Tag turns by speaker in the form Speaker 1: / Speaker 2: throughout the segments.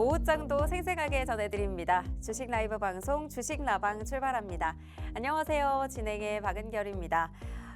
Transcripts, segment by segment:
Speaker 1: 오후장도 생생하게 전해드립니다. 주식 라이브 방송 주식라방 출발합니다. 안녕하세요. 진행의 박은결입니다.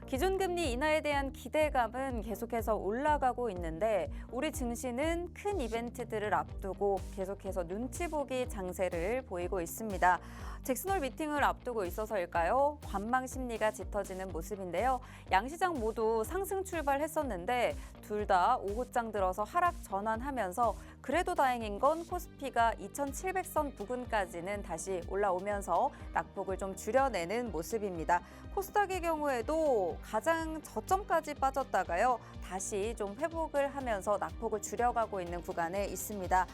Speaker 1: 기준금리 인하에 대한 기대감은 계속해서 올라가고 있는데 우리 증시는 큰 이벤트들을 앞두고 계속해서 눈치 보기 장세를 보이고 있습니다. 잭슨홀 미팅을 앞두고 있어서일까요? 관망 심리가 짙어지는 모습인데요. 양시장 모두 상승 출발했었는데 둘 다 오후장 들어서 하락 전환하면서 그래도 다행인 건 코스피가 2700선 부근까지는 다시 올라오면서 낙폭을 좀 줄여내는 모습입니다. 코스닥의 경우에도 가장 저점까지 빠졌다가요. 다시 좀 회복을 하면서 낙폭을 줄여가고 있는 구간에 있습니다.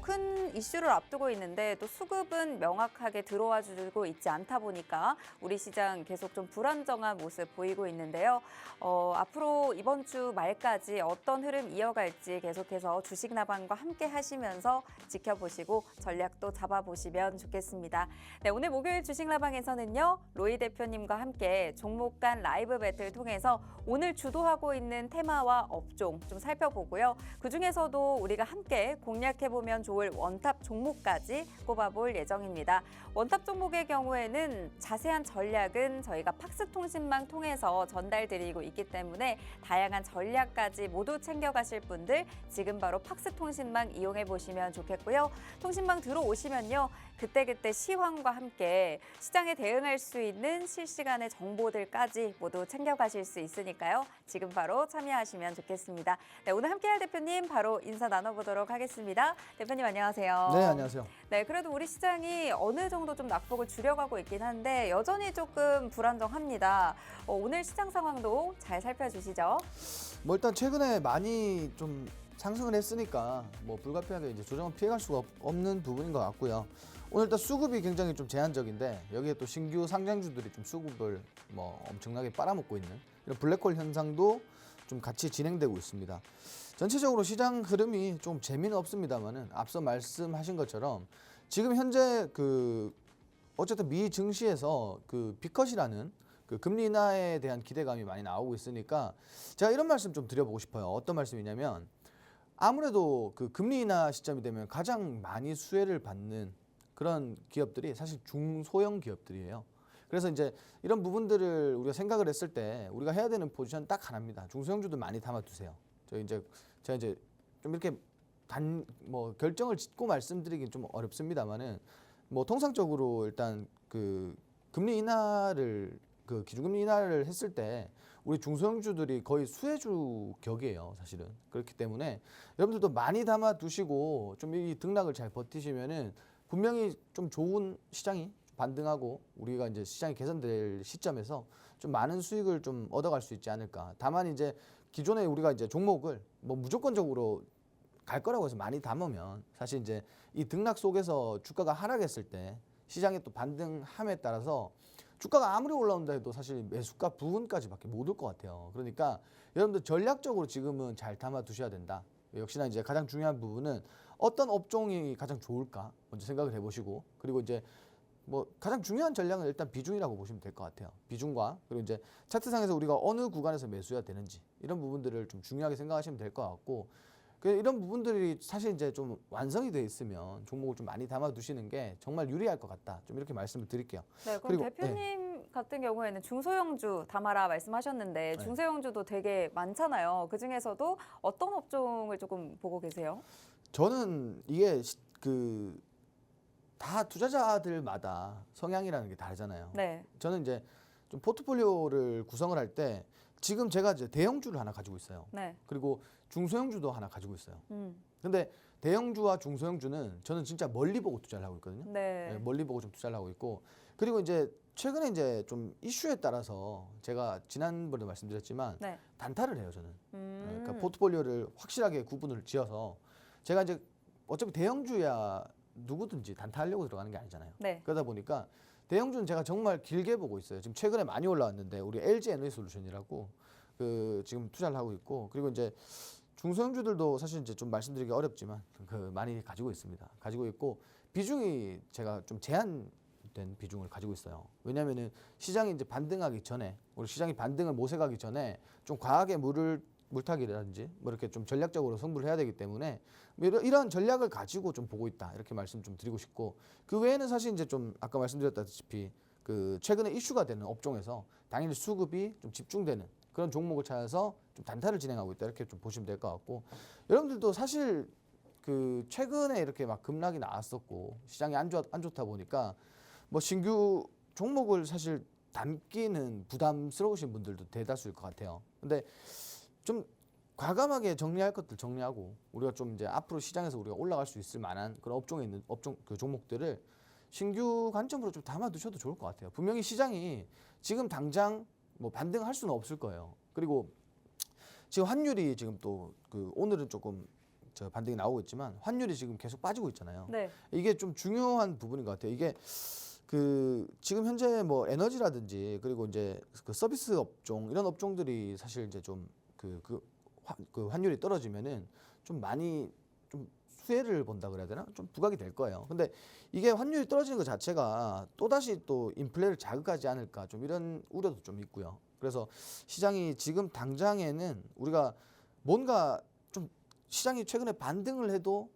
Speaker 1: 큰 이슈를 앞두고 있는데 또 수급은 명확하게 들어와 주고 있지 않다 보니까 우리 시장 계속 좀 불안정한 모습 보이고 있는데요. 앞으로 이번 주 말까지 어떤 흐름 이어갈지 계속해서 주식나방과 함께 하시면서 지켜보시고 전략도 잡아보시면 좋겠습니다. 네, 오늘 목요일 주식나방에서는요. 로이 대표님과 함께 종목 간 라이브 배틀 통해서 오늘 주도하고 있는 테마와 업종 좀 살펴보고요. 그중에서도 우리가 함께 공략해보면 좋을 원탑 종목까지 꼽아볼 예정입니다. 원탑 종목의 경우에는 자세한 전략은 저희가 팍스통신망 통해서 전달드리고 있기 때문에 다양한 전략까지 모두 챙겨가실 분들 지금 바로 팍스통신망 이용해보시면 좋겠고요. 통신망 들어오시면요. 그때그때 시황과 함께 시장에 대응할 수 있는 실시간의 정보들까지 모두 챙겨가실 수 있으니까요. 지금 바로 참여하시면 좋겠습니다. 네, 오늘 함께할 대표님 바로 인사 나눠보도록 하겠습니다. 대표님 안녕하세요.
Speaker 2: 네, 안녕하세요.
Speaker 1: 네, 그래도 우리 시장이 어느 정도 좀 낙폭을 줄여가고 있긴 한데 여전히 조금 불안정합니다. 오늘 시장 상황도 잘 살펴주시죠.
Speaker 2: 뭐 일단 최근에 많이 좀 상승을 했으니까 뭐 불가피하게 이제 조정은 피해갈 수가 없는 부분인 것 같고요. 오늘 일단 수급이 굉장히 좀 제한적인데 여기에 또 신규 상장주들이 좀 수급을 뭐 엄청나게 빨아먹고 있는 이런 블랙홀 현상도 좀 같이 진행되고 있습니다. 전체적으로 시장 흐름이 좀 재미는 없습니다만은 앞서 말씀하신 것처럼 지금 현재 어쨌든 미 증시에서 비컷이라는 금리 인하에 대한 기대감이 많이 나오고 있으니까 제가 이런 말씀 좀 드려보고 싶어요. 어떤 말씀이냐면 아무래도 금리 인하 시점이 되면 가장 많이 수혜를 받는 그런 기업들이 사실 중소형 기업들이에요. 그래서 이제 이런 부분들을 우리가 생각을 했을 때 우리가 해야 되는 포지션 딱 하나입니다. 중소형주들 많이 담아두세요. 제가 이제 좀 이렇게 결정을 짓고 말씀드리긴 좀 어렵습니다만은 뭐 통상적으로 일단 금리 인하를 기준금리 인하를 했을 때 우리 중소형주들이 거의 수혜주 격이에요, 사실은. 그렇기 때문에 여러분들도 많이 담아 두시고 좀 이 등락을 잘 버티시면은 분명히 좀 좋은 시장이 반등하고 우리가 이제 시장이 개선될 시점에서 좀 많은 수익을 좀 얻어갈 수 있지 않을까. 다만 이제 기존에 우리가 이제 종목을 뭐 무조건적으로 갈 거라고 해서 많이 담으면 사실 이제 이 등락 속에서 주가가 하락했을 때 시장의 또 반등함에 따라서 주가가 아무리 올라온다 해도 사실 매수가 부분까지밖에 못 올 것 같아요. 그러니까 여러분들 전략적으로 지금은 잘 담아 두셔야 된다. 역시나 이제 가장 중요한 부분은 어떤 업종이 가장 좋을까 먼저 생각을 해보시고 그리고 이제 뭐 가장 중요한 전략은 일단 비중이라고 보시면 될 것 같아요. 비중과 그리고 이제 차트상에서 우리가 어느 구간에서 매수해야 되는지 이런 부분들을 좀 중요하게 생각하시면 될 것 같고 이런 부분들이 사실 이제 좀 완성이 돼 있으면 종목을 좀 많이 담아 두시는 게 정말 유리할 것 같다. 좀 이렇게 말씀을 드릴게요.
Speaker 1: 네, 그럼 대표님 같은 경우에는 중소형주 담아라 말씀하셨는데 중소형주도 되게 많잖아요. 그중에서도 어떤 업종을 조금 보고 계세요?
Speaker 2: 저는 이게 다 투자자들마다 성향이라는 게 다르잖아요.
Speaker 1: 네.
Speaker 2: 저는 이제 좀 포트폴리오를 구성을 할 때 지금 제가 이제 대형주를 하나 가지고 있어요.
Speaker 1: 네.
Speaker 2: 그리고 중소형주도 하나 가지고 있어요. 근데 대형주와 중소형주는 저는 진짜 멀리 보고 투자를 하고 있거든요.
Speaker 1: 네.
Speaker 2: 멀리 보고 좀 투자를 하고 있고 그리고 이제 최근에 이제 좀 이슈에 따라서 제가 지난번에 말씀드렸지만
Speaker 1: 네.
Speaker 2: 단타를 해요, 저는. 그러니까 포트폴리오를 확실하게 구분을 지어서 제가 이제 어차피 대형주야 누구든지 단타하려고 들어가는 게 아니잖아요.
Speaker 1: 네.
Speaker 2: 그러다 보니까 대형주는 제가 정말 길게 보고 있어요. 지금 최근에 많이 올라왔는데 우리 LG 에너지솔루션이라고 지금 투자를 하고 있고 그리고 이제 중소형주들도 사실 이제 좀 말씀드리기 어렵지만 많이 가지고 있습니다. 가지고 있고 비중이 제가 좀 제한된 비중을 가지고 있어요. 왜냐하면은 시장이 이제 반등하기 전에 우리 시장이 반등을 모색하기 전에 좀 과하게 물을 물타기라든지 뭐 이렇게 좀 전략적으로 승부를 해야 되기 때문에 뭐 이런 전략을 가지고 좀 보고 있다 이렇게 말씀 좀 드리고 싶고, 그 외에는 사실 이제 좀 아까 말씀드렸다시피 그 최근에 이슈가 되는 업종에서 당일 수급이 좀 집중되는 그런 종목을 찾아서 좀 단타를 진행하고 있다 이렇게 좀 보시면 될 것 같고, 여러분들도 사실 그 최근에 이렇게 막 급락이 나왔었고 시장이 안 좋다 보니까 뭐 신규 종목을 사실 담기는 부담스러우신 분들도 대다수일 것 같아요. 근데 좀 과감하게 정리할 것들 정리하고 우리가 좀 이제 앞으로 시장에서 우리가 올라갈 수 있을 만한 그런 업종에 있는 업종 그 종목들을 신규 관점으로 좀 담아두셔도 좋을 것 같아요. 분명히 시장이 지금 당장 뭐 반등할 수는 없을 거예요. 그리고 지금 환율이 지금 또 그 오늘은 조금 저 반등이 나오고 있지만 환율이 지금 계속 빠지고 있잖아요.
Speaker 1: 네.
Speaker 2: 이게 좀 중요한 부분인 것 같아요. 이게 그 지금 현재 뭐 에너지라든지 그리고 이제 그 서비스 업종 이런 업종들이 사실 이제 좀 그 환율이 떨어지면은 좀 많이 좀 수혜를 본다 그래야 되나? 좀 부각이 될 거예요. 근데 이게 환율이 떨어지는 것 자체가 또다시 또 인플레를 자극하지 않을까 좀 이런 우려도 좀 있고요. 그래서 시장이 지금 당장에는 우리가 뭔가 좀 시장이 최근에 반등을 해도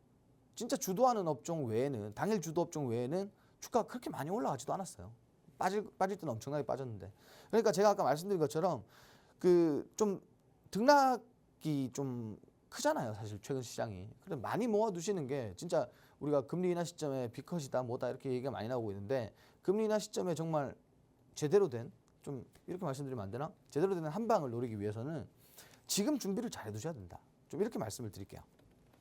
Speaker 2: 진짜 주도하는 업종 외에는 당일 주도 업종 외에는 주가가 그렇게 많이 올라가지도 않았어요. 빠질 때는 엄청나게 빠졌는데. 그러니까 제가 아까 말씀드린 것처럼 그 좀 등락이 좀 크잖아요, 사실 최근 시장이. 그래서 많이 모아두시는 게 진짜 우리가 금리 인하 시점에 비컷이다 뭐다 이렇게 얘기가 많이 나오고 있는데, 금리 인하 시점에 정말 제대로 된 좀 이렇게 말씀드리면 안 되나? 제대로 된 한 방을 노리기 위해서는 지금 준비를 잘 해두셔야 된다. 좀 이렇게 말씀을 드릴게요.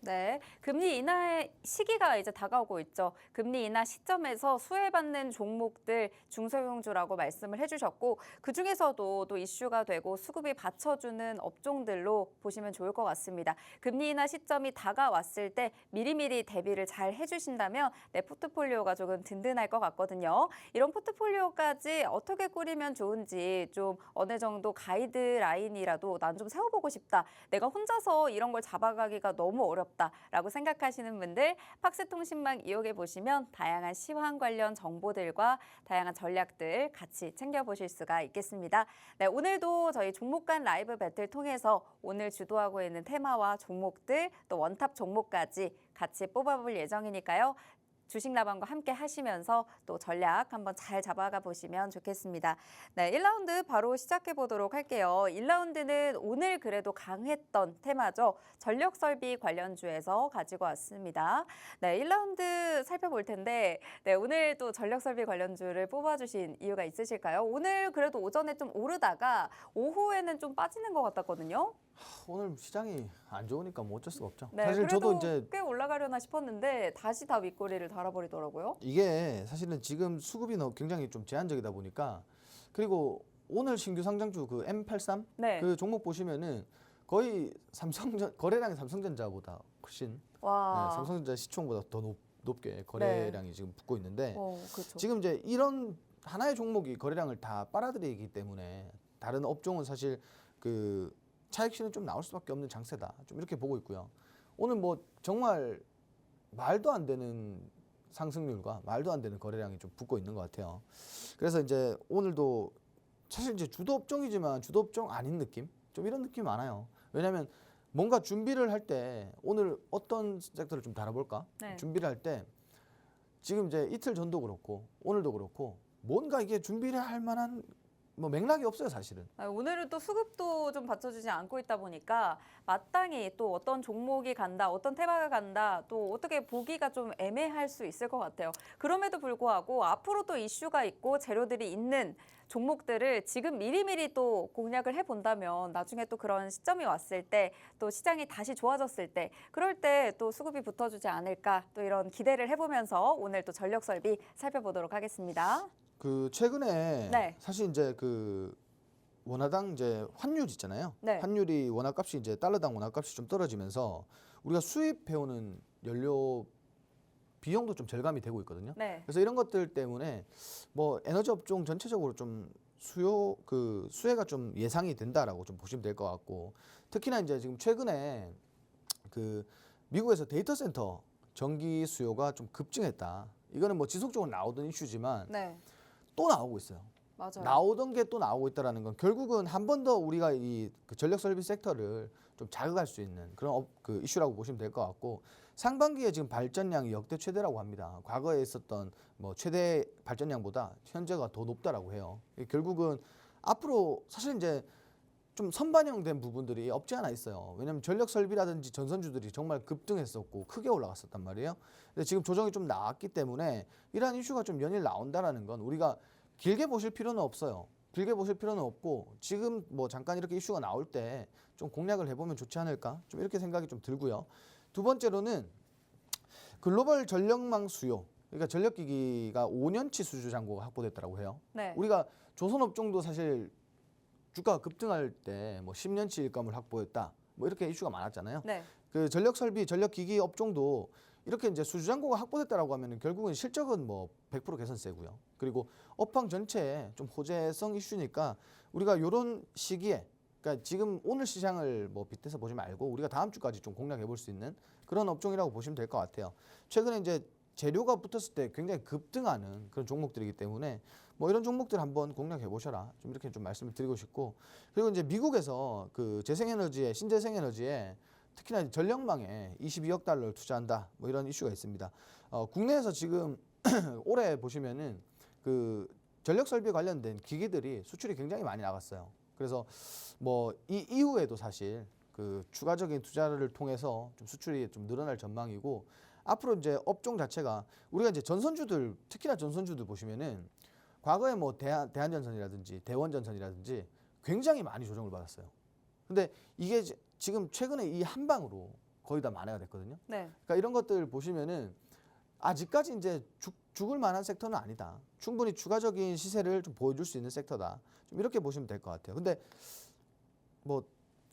Speaker 1: 네, 금리 인하의 시기가 이제 다가오고 있죠. 금리 인하 시점에서 수혜받는 종목들 중소형주라고 말씀을 해주셨고, 그중에서도 또 이슈가 되고 수급이 받쳐주는 업종들로 보시면 좋을 것 같습니다. 금리 인하 시점이 다가왔을 때 미리미리 대비를 잘 해주신다면 내 포트폴리오가 조금 든든할 것 같거든요. 이런 포트폴리오까지 어떻게 꾸리면 좋은지 좀 어느 정도 가이드라인이라도 난 좀 세워보고 싶다. 내가 혼자서 이런 걸 잡아가기가 너무 어렵다라고 생각하시는 분들 팍스통신망 이용해 보시면 다양한 시황 관련 정보들과 다양한 전략들 같이 챙겨보실 수가 있겠습니다. 네, 오늘도 저희 종목 간 라이브 배틀 통해서 오늘 주도하고 있는 테마와 종목들 또 원탑 종목까지 같이 뽑아볼 예정이니까요. 주식 라방과 함께 하시면서 또 전략 한번 잘 잡아가 보시면 좋겠습니다. 네, 1라운드 바로 시작해 보도록 할게요. 1라운드는 오늘 그래도 강했던 테마죠. 전력 설비 관련주에서 가지고 왔습니다. 네, 1라운드 살펴볼 텐데 네, 오늘 또 전력 설비 관련주를 뽑아주신 이유가 있으실까요? 오늘 그래도 오전에 좀 오르다가 오후에는 좀 빠지는 것 같았거든요.
Speaker 2: 오늘 시장이 안 좋으니까 뭐 어쩔 수가 없죠.
Speaker 1: 네,
Speaker 2: 사실
Speaker 1: 그래도
Speaker 2: 저도 이제
Speaker 1: 꽤 올라가려나 싶었는데 다시 다 윗꼬리를 달아버리더라고요.
Speaker 2: 이게 사실은 지금 수급이 굉장히 좀 제한적이다 보니까, 그리고 오늘 신규 상장주 그 M83
Speaker 1: 네.
Speaker 2: 그 종목 보시면은 거의 거래량이 삼성전자보다 훨씬
Speaker 1: 와.
Speaker 2: 네, 삼성전자 시총보다 더 높게 거래량이 지금 붙고 있는데,
Speaker 1: 그렇죠.
Speaker 2: 지금 이제 이런 하나의 종목이 거래량을 다 빨아들이기 때문에 다른 업종은 사실 그 차익실은 좀 나올 수밖에 없는 장세다. 좀 이렇게 보고 있고요. 오늘 뭐 정말 말도 안 되는 상승률과 말도 안 되는 거래량이 좀 붙고 있는 것 같아요. 그래서 이제 오늘도 사실 이제 주도 업종이지만 주도 업종 아닌 느낌? 좀 이런 느낌이 많아요. 왜냐하면 뭔가 준비를 할 때 오늘 어떤 섹터를 좀 다뤄볼까?
Speaker 1: 네.
Speaker 2: 준비를 할 때 지금 이제 이틀 전도 그렇고 오늘도 그렇고 뭔가 이게 준비를 할 만한 뭐 맥락이 없어요, 사실은.
Speaker 1: 오늘은 또 수급도 좀 받쳐주지 않고 있다 보니까 마땅히 또 어떤 종목이 간다, 어떤 테마가 간다, 또 어떻게 보기가 좀 애매할 수 있을 것 같아요. 그럼에도 불구하고 앞으로 또 이슈가 있고 재료들이 있는 종목들을 지금 미리미리 또 공략을 해본다면 나중에 또 그런 시점이 왔을 때 또 시장이 다시 좋아졌을 때 그럴 때 또 수급이 붙어주지 않을까 또 이런 기대를 해보면서 오늘 또 전력 설비 살펴보도록 하겠습니다.
Speaker 2: 그 최근에
Speaker 1: 네.
Speaker 2: 사실 이제 그 원화당 이제 환율 있잖아요.
Speaker 1: 네.
Speaker 2: 환율이 원화값이 이제 달러당 원화값이 좀 떨어지면서 우리가 수입해오는 연료 비용도 좀 절감이 되고 있거든요.
Speaker 1: 네.
Speaker 2: 그래서 이런 것들 때문에 뭐 에너지 업종 전체적으로 좀 수혜가 좀 예상이 된다라고 좀 보시면 될 것 같고, 특히나 이제 지금 최근에 그 미국에서 데이터 센터 전기 수요가 좀 급증했다. 이거는 뭐 지속적으로 나오던 이슈지만
Speaker 1: 네.
Speaker 2: 또 나오고 있어요.
Speaker 1: 맞아요.
Speaker 2: 나오던 게 또 나오고 있다라는 건 결국은 한 번 더 우리가 그 전력 설비 섹터를 좀 자극할 수 있는 그런 그 이슈라고 보시면 될 것 같고, 상반기에 지금 발전량이 역대 최대라고 합니다. 과거에 있었던 뭐 최대 발전량보다 현재가 더 높다라고 해요. 결국은 앞으로 사실 이제 좀 선반영된 부분들이 없지 않아 있어요. 왜냐하면 전력 설비라든지 전선주들이 정말 급등했었고 크게 올라갔었단 말이에요. 근데 지금 조정이 좀 나왔기 때문에 이러한 이슈가 좀 연일 나온다라는 건 우리가 길게 보실 필요는 없어요. 길게 보실 필요는 없고 지금 뭐 잠깐 이렇게 이슈가 나올 때 좀 공략을 해보면 좋지 않을까, 좀 이렇게 생각이 좀 들고요. 두 번째로는 글로벌 전력망 수요, 그러니까 전력기기가 5년치 수주 잔고가 확보됐다고 해요.
Speaker 1: 네.
Speaker 2: 우리가 조선업종도 사실 주가가 급등할 때 뭐 10년치 일감을 확보했다, 뭐 이렇게 이슈가 많았잖아요.
Speaker 1: 네.
Speaker 2: 그 전력설비, 전력기기 업종도 이렇게 이제 수주잔고가 확보됐다라고 하면은 결국은 실적은 뭐 100% 개선세고요. 그리고 업황 전체에 좀 호재성 이슈니까 우리가 이런 시기에, 그러니까 지금 오늘 시장을 뭐 빗대서 보지 말고 우리가 다음 주까지 좀 공략해 볼 수 있는 그런 업종이라고 보시면 될 것 같아요. 최근에 이제 재료가 붙었을 때 굉장히 급등하는 그런 종목들이기 때문에 뭐 이런 종목들 한번 공략해 보셔라, 좀 이렇게 좀 말씀을 드리고 싶고, 그리고 이제 미국에서 그 재생에너지에, 신재생에너지에 특히나 전력망에 22억 달러를 투자한다, 뭐 이런 이슈가 있습니다. 국내에서 지금 올해 보시면은 그 전력 설비 관련된 기기들이 수출이 굉장히 많이 나갔어요. 그래서 뭐 이 이후에도 사실 그 추가적인 투자를 통해서 좀 수출이 좀 늘어날 전망이고, 앞으로 이제 업종 자체가 우리가 이제 전선주들, 특히나 전선주들 보시면은 과거에 뭐 대한전선이라든지 대원전선이라든지 굉장히 많이 조정을 받았어요. 근데 이게 지금 최근에 이 한 방으로 거의 다 만회가 됐거든요.
Speaker 1: 네.
Speaker 2: 그러니까 이런 것들 보시면은 아직까지 이제 죽을 만한 섹터는 아니다. 충분히 추가적인 시세를 좀 보여줄 수 있는 섹터다. 좀 이렇게 보시면 될 것 같아요. 근데 뭐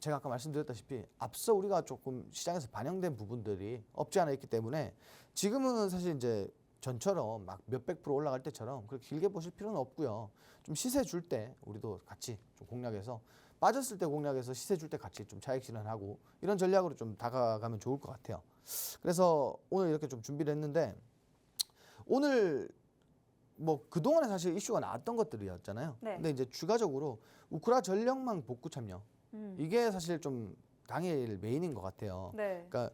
Speaker 2: 제가 아까 말씀드렸다시피 앞서 우리가 조금 시장에서 반영된 부분들이 없지 않아 있기 때문에 지금은 사실 이제 전처럼 막 몇백 프로 올라갈 때처럼 그렇게 길게 보실 필요는 없고요. 좀 시세 줄 때 우리도 같이 좀 공략해서, 빠졌을 때 공략해서 시세 줄 때 같이 좀 차익 실현하고 이런 전략으로 좀 다가가면 좋을 것 같아요. 그래서 오늘 이렇게 좀 준비를 했는데, 오늘 뭐 그동안에 사실 이슈가 나왔던 것들이었잖아요.
Speaker 1: 네.
Speaker 2: 근데 이제 추가적으로 우크라 전력망 복구 참여, 이게 사실 좀 당일 메인인 것 같아요.
Speaker 1: 네.
Speaker 2: 그러니까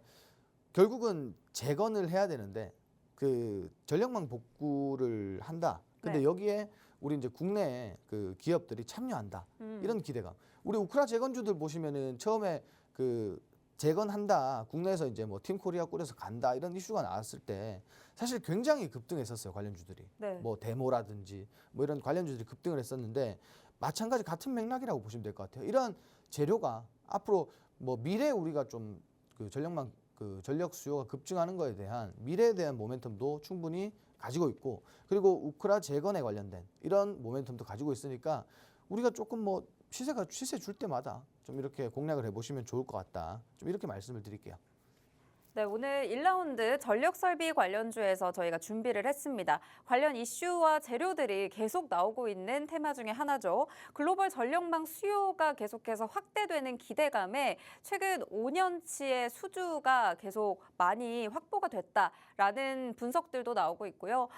Speaker 2: 결국은 재건을 해야 되는데 그 전력망 복구를 한다. 근데
Speaker 1: 네.
Speaker 2: 여기에 우리 이제 국내 그 기업들이 참여한다. 이런 기대감. 우리 우크라 재건주들 보시면은 처음에 그 재건한다, 국내에서 이제 뭐 팀코리아 꾸려서 간다, 이런 이슈가 나왔을 때 사실 굉장히 급등했었어요, 관련주들이.
Speaker 1: 네.
Speaker 2: 뭐 데모라든지 뭐 이런 관련주들이 급등을 했었는데, 마찬가지 같은 맥락이라고 보시면 될 것 같아요. 이런 재료가 앞으로 뭐 미래에 우리가 좀 그 전력망 그 전력 수요가 급증하는 것에 대한 미래에 대한 모멘텀도 충분히 가지고 있고, 그리고 우크라 재건에 관련된 이런 모멘텀도 가지고 있으니까 우리가 조금 뭐 시세 줄 때마다 좀 이렇게 공략을 해보시면 좋을 것 같다, 좀 이렇게 말씀을 드릴게요.
Speaker 1: 네, 오늘 1라운드 전력 설비 관련주에서 저희가 준비를 했습니다. 관련 이슈와 재료들이 계속 나오고 있는 테마 중에 하나죠. 글로벌 전력망 수요가 계속해서 확대되는 기대감에 최근 5년치의 수주가 계속 많이 확보가 됐다라는 분석들도 나오고 있고요.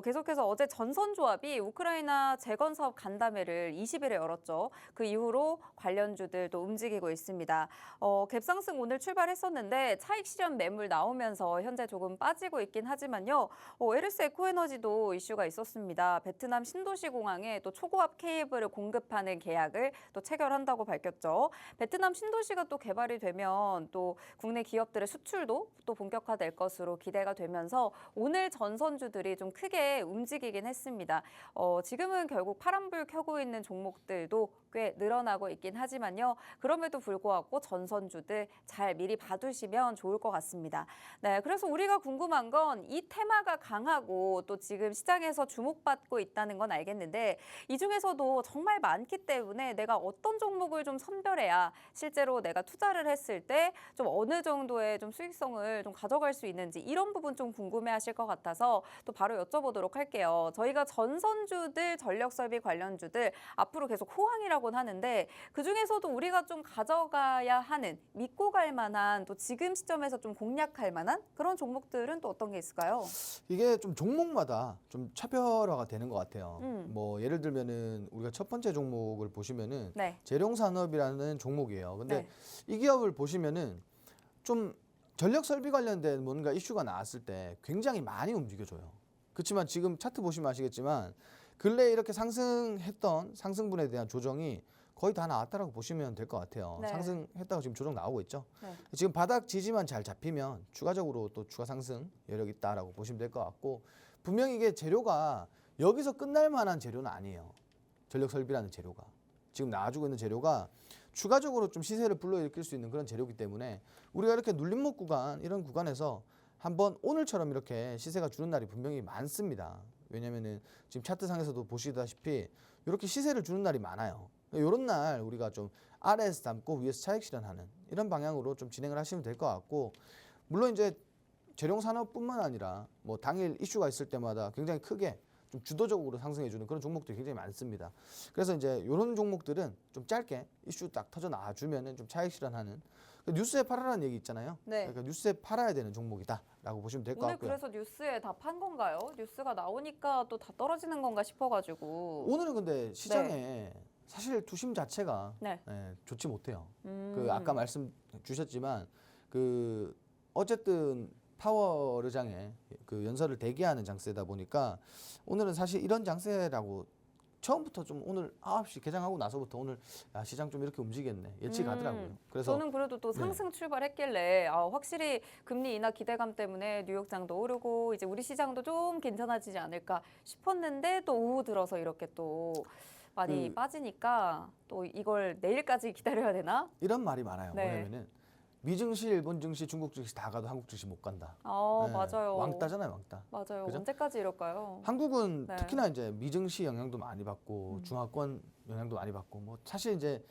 Speaker 1: 계속해서 어제 전선조합이 우크라이나 재건 사업 간담회를 20일에 열었죠. 그 이후로 관련주들도 움직이고 있습니다. 갭상승 오늘 출발했었는데 차익 실현 매물 나오면서 현재 조금 빠지고 있긴 하지만요. LS 에코에너지도 이슈가 있었습니다. 베트남 신도시 공항에 또 초고압 케이블을 공급하는 계약을 또 체결한다고 밝혔죠. 베트남 신도시가 또 개발이 되면 또 국내 기업들의 수출도 또 본격화될 것으로 기대가 되면서 오늘 전선주들이 좀 크게 움직이긴 했습니다. 지금은 결국 파란불 켜고 있는 종목들도 꽤 늘어나고 있긴 하지만요. 그럼에도 불구하고 전선주들 잘 미리 봐두시면 좋을 것 같습니다. 네, 그래서 우리가 궁금한 건 이 테마가 강하고 또 지금 시장에서 주목받고 있다는 건 알겠는데, 이 중에서도 정말 많기 때문에 내가 어떤 종목을 좀 선별해야 실제로 내가 투자를 했을 때 좀 어느 정도의 좀 수익성을 좀 가져갈 수 있는지, 이런 부분 좀 궁금해하실 것 같아서 또 바로 여쭤보도록 할게요. 저희가 전선주들, 전력설비 관련주들 앞으로 계속 호황이라고는 하는데, 그 중에서도 우리가 좀 가져가야 하는, 믿고 갈 만한, 또 지금 시점에서 좀 공략할 만한 그런 종목들은 또 어떤 게 있을까요?
Speaker 2: 이게 좀 종목마다 좀 차별화가 되는 것 같아요. 뭐 예를 들면은 우리가 첫 번째 종목을 보시면은
Speaker 1: 네.
Speaker 2: 재룡산업이라는 종목이에요. 근데
Speaker 1: 네.
Speaker 2: 이 기업을 보시면은 좀 전력 설비 관련된 뭔가 이슈가 나왔을 때 굉장히 많이 움직여줘요. 그렇지만 지금 차트 보시면 아시겠지만 근래 이렇게 상승했던 상승분에 대한 조정이 거의 다 나왔다라고 보시면 될 것 같아요.
Speaker 1: 네.
Speaker 2: 상승했다고 지금 조정 나오고 있죠.
Speaker 1: 네.
Speaker 2: 지금 바닥 지지만 잘 잡히면 추가적으로 또 추가 상승 여력이 있다라고 보시면 될 것 같고 분명히 이게 재료가 여기서 끝날 만한 재료는 아니에요. 전력 설비라는 재료가 지금 나와주고 있는 재료가 추가적으로 좀 시세를 불러일으킬 수 있는 그런 재료이기 때문에 우리가 이렇게 눌림목 구간 이런 구간에서 한번 오늘처럼 이렇게 시세가 주는 날이 분명히 많습니다. 왜냐면은 지금 차트상에서도 보시다시피 이렇게 시세를 주는 날이 많아요. 이런 날 우리가 좀 아래에서 담고 위에서 차익 실현하는 이런 방향으로 좀 진행을 하시면 될 것 같고 물론 이제 재룡 산업뿐만 아니라 뭐 당일 이슈가 있을 때마다 굉장히 크게 좀 주도적으로 상승해주는 그런 종목들이 굉장히 많습니다. 그래서 이제 이런 종목들은 좀 짧게 이슈 딱 터져 나와주면은 좀 차익 실현하는 뉴스에 팔아라는 얘기 있잖아요.
Speaker 1: 네.
Speaker 2: 그러니까 뉴스에 팔아야 되는 종목이다라고 보시면 될 것
Speaker 1: 오늘
Speaker 2: 같고요.
Speaker 1: 그래서 뉴스에 다 판 건가요? 뉴스가 나오니까 또 다 떨어지는 건가 싶어가지고.
Speaker 2: 오늘은 근데 시장에 사실 투심 자체가
Speaker 1: 네.
Speaker 2: 좋지 못해요. 그 아까 말씀 주셨지만 그 어쨌든 파월의장에 그 연설을 대기하는 장세다 보니까 오늘은 사실 이런 장세라고 처음부터 좀 오늘 9시 개장하고 나서부터 오늘 시장 좀 이렇게 움직이겠네 예측하더라고요. 그래서
Speaker 1: 저는 그래도 또 상승 출발했길래 확실히 금리 인하 기대감 때문에 뉴욕장도 오르고 이제 우리 시장도 좀 괜찮아지지 않을까 싶었는데 또 오후 들어서 이렇게 또 많이 빠지니까 또 이걸 내일까지 기다려야 되나?
Speaker 2: 이런 말이 많아요.
Speaker 1: 네.
Speaker 2: 뭐냐면은 미증시, 일본 증시, 중국 증시 다 가도 한국 증시 못 간다.
Speaker 1: 맞아요.
Speaker 2: 왕따잖아요, 왕따.
Speaker 1: 맞아요.
Speaker 2: 그죠?
Speaker 1: 언제까지 이럴까요?
Speaker 2: 한국은
Speaker 1: 네.
Speaker 2: 특히나 이제 미증시 영향도 많이 받고 중화권 영향도 많이 받고 뭐 사실 이제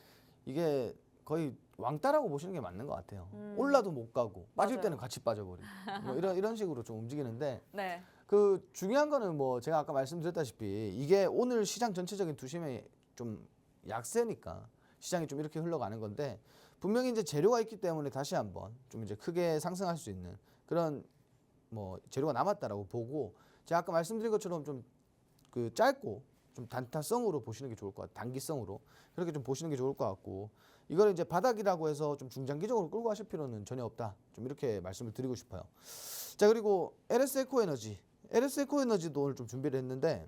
Speaker 2: 이게 거의 왕따라고 보시는 게 맞는 것 같아요. 올라도 못 가고 빠질
Speaker 1: 맞아요.
Speaker 2: 때는 같이 빠져버리고 뭐 이런 식으로 좀 움직이는데
Speaker 1: 네.
Speaker 2: 그 중요한 거는 뭐 제가 아까 말씀드렸다시피 이게 오늘 시장 전체적인 투심의 좀 약세니까 시장이 좀 이렇게 흘러가는 건데 분명히 이제 재료가 있기 때문에 다시 한번 좀 이제 크게 상승할 수 있는 그런 뭐 재료가 남았다라고 보고 제가 아까 말씀드린 것처럼 좀 그 짧고 좀 단타성으로 보시는 게 좋을 것 같아요. 단기성으로 그렇게 좀 보시는 게 좋을 것 같고 이걸 이제 바닥이라고 해서 좀 중장기적으로 끌고 가실 필요는 전혀 없다. 좀 이렇게 말씀을 드리고 싶어요. 자 그리고 LS 에코에너지, LS 에코에너지도 오늘 좀 준비를 했는데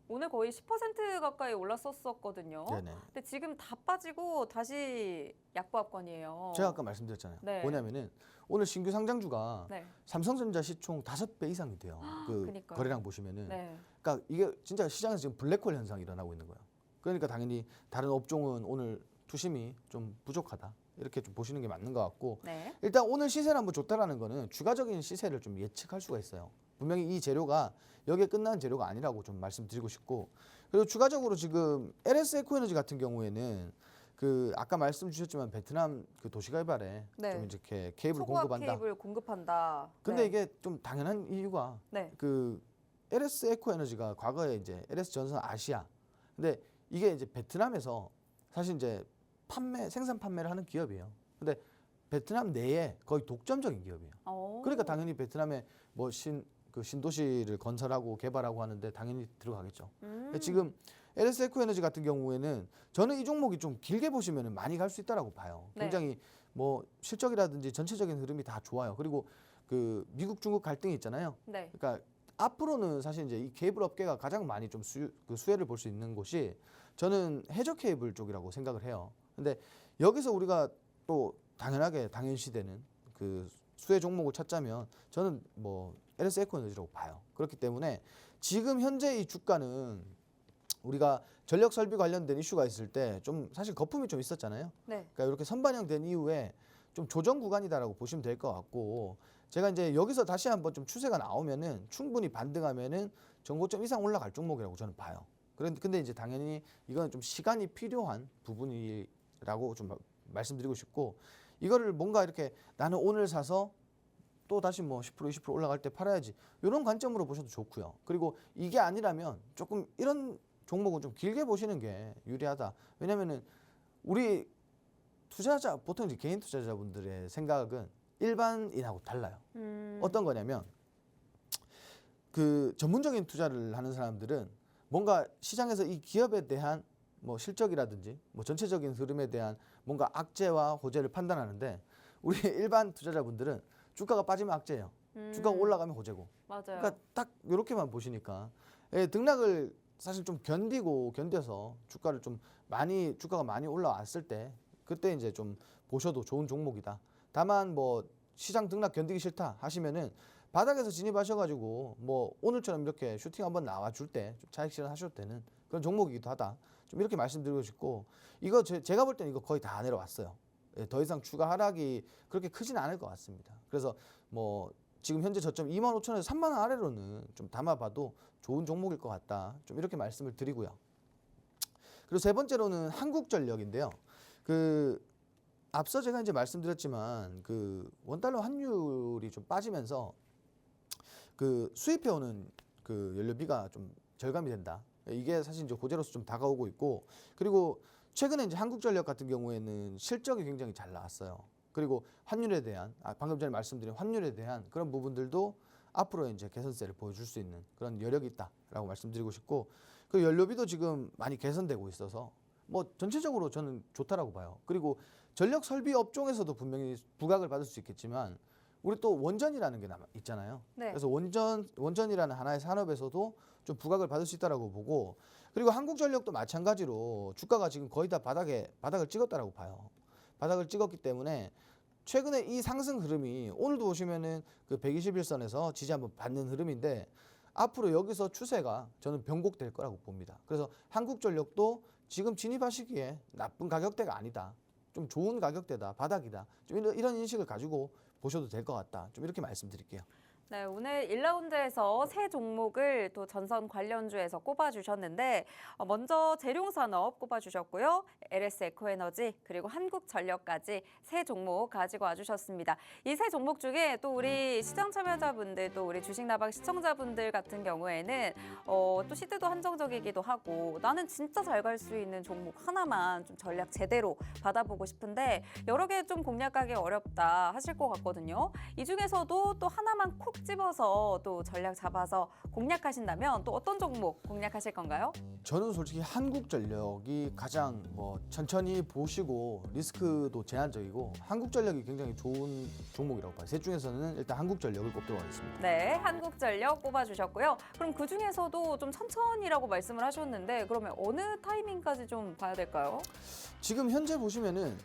Speaker 1: 오늘 거의 10% 가까이 올랐었거든요.
Speaker 2: 네네.
Speaker 1: 근데 지금 다 빠지고 다시 약보합권이에요.
Speaker 2: 제가 아까 말씀드렸잖아요.
Speaker 1: 네.
Speaker 2: 뭐냐면은 오늘 신규 상장주가
Speaker 1: 네.
Speaker 2: 삼성전자 시총 5배 이상이 돼요. 그
Speaker 1: 그러니까요.
Speaker 2: 거래량 보시면은.
Speaker 1: 네.
Speaker 2: 그러니까 이게 진짜 시장에서 지금 블랙홀 현상이 일어나고 있는 거예요. 그러니까 당연히 다른 업종은 오늘 투심이 좀 부족하다. 이렇게 좀 보시는 게 맞는 것 같고
Speaker 1: 네.
Speaker 2: 일단 오늘 시세를 한번 줬다라는 거는 추가적인 시세를 좀 예측할 수가 있어요. 분명히 이 재료가 여기에 끝난 재료가 아니라고 좀 말씀드리고 싶고 그리고 추가적으로 지금 LS 에코에너지 같은 경우에는 그 아까 말씀 주셨지만 베트남 그 도시개발에
Speaker 1: 네.
Speaker 2: 좀 이렇게 케이블
Speaker 1: 초고압
Speaker 2: 공급한다.
Speaker 1: 케이블 공급한다.
Speaker 2: 근데
Speaker 1: 네.
Speaker 2: 이게 좀 당연한 이유가
Speaker 1: 네.
Speaker 2: 그 LS 에코에너지가 과거에 이제 LS 전선 아시아 근데 이게 이제 베트남에서 사실 이제 생산 판매를 하는 기업이에요. 근데 베트남 내에 거의 독점적인 기업이에요. 그러니까 당연히 베트남에 뭐 신도시를 건설하고 개발하고 하는데 당연히 들어가겠죠. 지금 LS 에코에너지 같은 경우에는 저는 이 종목이 좀 길게 보시면 많이 갈 수 있다라고 봐요.
Speaker 1: 네.
Speaker 2: 굉장히 뭐 실적이라든지 전체적인 흐름이 다 좋아요. 그리고 그 미국 중국 갈등이 있잖아요.
Speaker 1: 네.
Speaker 2: 그러니까 앞으로는 사실 이제 이 케이블 업계가 가장 많이 좀 수혜를 볼 수 있는 곳이 저는 해저 케이블 쪽이라고 생각을 해요. 근데 여기서 우리가 또 당연시되는 그 수혜 종목을 찾자면 저는 뭐 LS 에코에너지라고 봐요. 그렇기 때문에 지금 현재 이 주가는 우리가 전력 설비 관련된 이슈가 있을 때 좀 사실 거품이 좀 있었잖아요.
Speaker 1: 네.
Speaker 2: 그러니까 이렇게 선반영된 이후에 좀 조정 구간이다라고 보시면 될 것 같고 제가 이제 여기서 다시 한번 좀 추세가 나오면은 충분히 반등하면은 정고점 이상 올라갈 종목이라고 저는 봐요. 근데 이제 당연히 이건 좀 시간이 필요한 부분이라고 좀 말씀드리고 싶고 이거를 뭔가 이렇게 나는 오늘 사서 또 다시 뭐 10% 20% 올라갈 때 팔아야지 이런 관점으로 보셔도 좋고요. 그리고 이게 아니라면 조금 이런 종목은 좀 길게 보시는 게 유리하다. 왜냐면은 우리 투자자 보통 이제 개인 투자자분들의 생각은 일반인하고 달라요. 어떤 거냐면 그 전문적인 투자를 하는 사람들은 뭔가 시장에서 이 기업에 대한 뭐 실적이라든지 뭐 전체적인 흐름에 대한 뭔가 악재와 호재를 판단하는데 우리 일반 투자자분들은 주가가 빠지면 악재예요. 주가가 올라가면 호재고.
Speaker 1: 맞아요.
Speaker 2: 그러니까 딱 이렇게만 보시니까 등락을 사실 좀 견뎌서 주가가 많이 올라왔을 때 그때 이제 좀 보셔도 좋은 종목이다. 다만 뭐 시장 등락 견디기 싫다 하시면은 바닥에서 진입하셔가지고 뭐 오늘처럼 이렇게 슈팅 한번 나와줄 때 좀 차익 실현하실 때는 그런 종목이기도 하다. 좀 이렇게 말씀드리고 싶고 이거 제가 볼 때는 이거 거의 다 내려왔어요. 예, 더 이상 추가 하락이 그렇게 크진 않을 것 같습니다. 그래서 뭐 지금 현재 저점 25,000원에서 3만 원 아래로는 좀 담아봐도 좋은 종목일 것 같다. 좀 이렇게 말씀을 드리고요. 그리고 세 번째로는 한국전력인데요. 그 앞서 제가 이제 말씀드렸지만 그 원달러 환율이 좀 빠지면서 그 수입해오는 그 연료비가 좀 절감이 된다. 이게 사실 이제 호재로서 좀 다가오고 있고 그리고 최근에 이제 한국전력 같은 경우에는 실적이 굉장히 잘 나왔어요. 그리고 환율에 대한 방금 전에 말씀드린 환율에 대한 그런 부분들도 앞으로 이제 개선세를 보여줄 수 있는 그런 여력이 있다라고 말씀드리고 싶고 그 연료비도 지금 많이 개선되고 있어서 뭐 전체적으로 저는 좋다라고 봐요. 그리고 전력 설비 업종에서도 분명히 부각을 받을 수 있겠지만 우리 또 원전이라는 게 있잖아요.
Speaker 1: 네.
Speaker 2: 그래서 원전이라는 하나의 산업에서도 좀 부각을 받을 수 있다라고 보고 그리고 한국전력도 마찬가지로 주가가 지금 거의 다 바닥을 찍었다라고 봐요. 바닥을 찍었기 때문에 최근에 이 상승 흐름이 오늘도 보시면은 그 121선에서 지지 한번 받는 흐름인데 앞으로 여기서 추세가 저는 변곡될 거라고 봅니다. 그래서 한국전력도 지금 진입하시기에 나쁜 가격대가 아니다. 좀 좋은 가격대다, 바닥이다. 좀 이런 인식을 가지고 보셔도 될 것 같다. 좀 이렇게 말씀드릴게요.
Speaker 1: 네, 오늘 1라운드에서 세 종목을 또 전선 관련주에서 꼽아주셨는데 먼저 재룡산업 꼽아주셨고요. LS 에코에너지 그리고 한국전력까지 세 종목 가지고 와주셨습니다. 이 세 종목 중에 또 우리 시장 참여자분들 또 우리 주식나방 시청자분들 같은 경우에는 또 시대도 한정적이기도 하고 나는 진짜 잘 갈 수 있는 종목 하나만 좀 전략 제대로 받아보고 싶은데 여러 개 좀 공략하기 어렵다 하실 것 같거든요. 이 중에서도 또 하나만 콕 집어서 또 전략 잡아서 공략하신다면 또 어떤 종목 공략하실 건가요?
Speaker 2: 저는 솔직히 한국전력이 가장 뭐 천천히 보시고 리스크도 제한적이고 한국전력이 굉장히 좋은 종목이라고 봐요. 셋 중에서는 일단 한국전력을 꼽도록 하겠습니다.
Speaker 1: 네, 한국전력 꼽아주셨고요. 그럼 그 중에서도 좀 천천히라고 말씀을 하셨는데 그러면 어느 타이밍까지 좀 봐야 될까요?
Speaker 2: 지금 현재 보시면은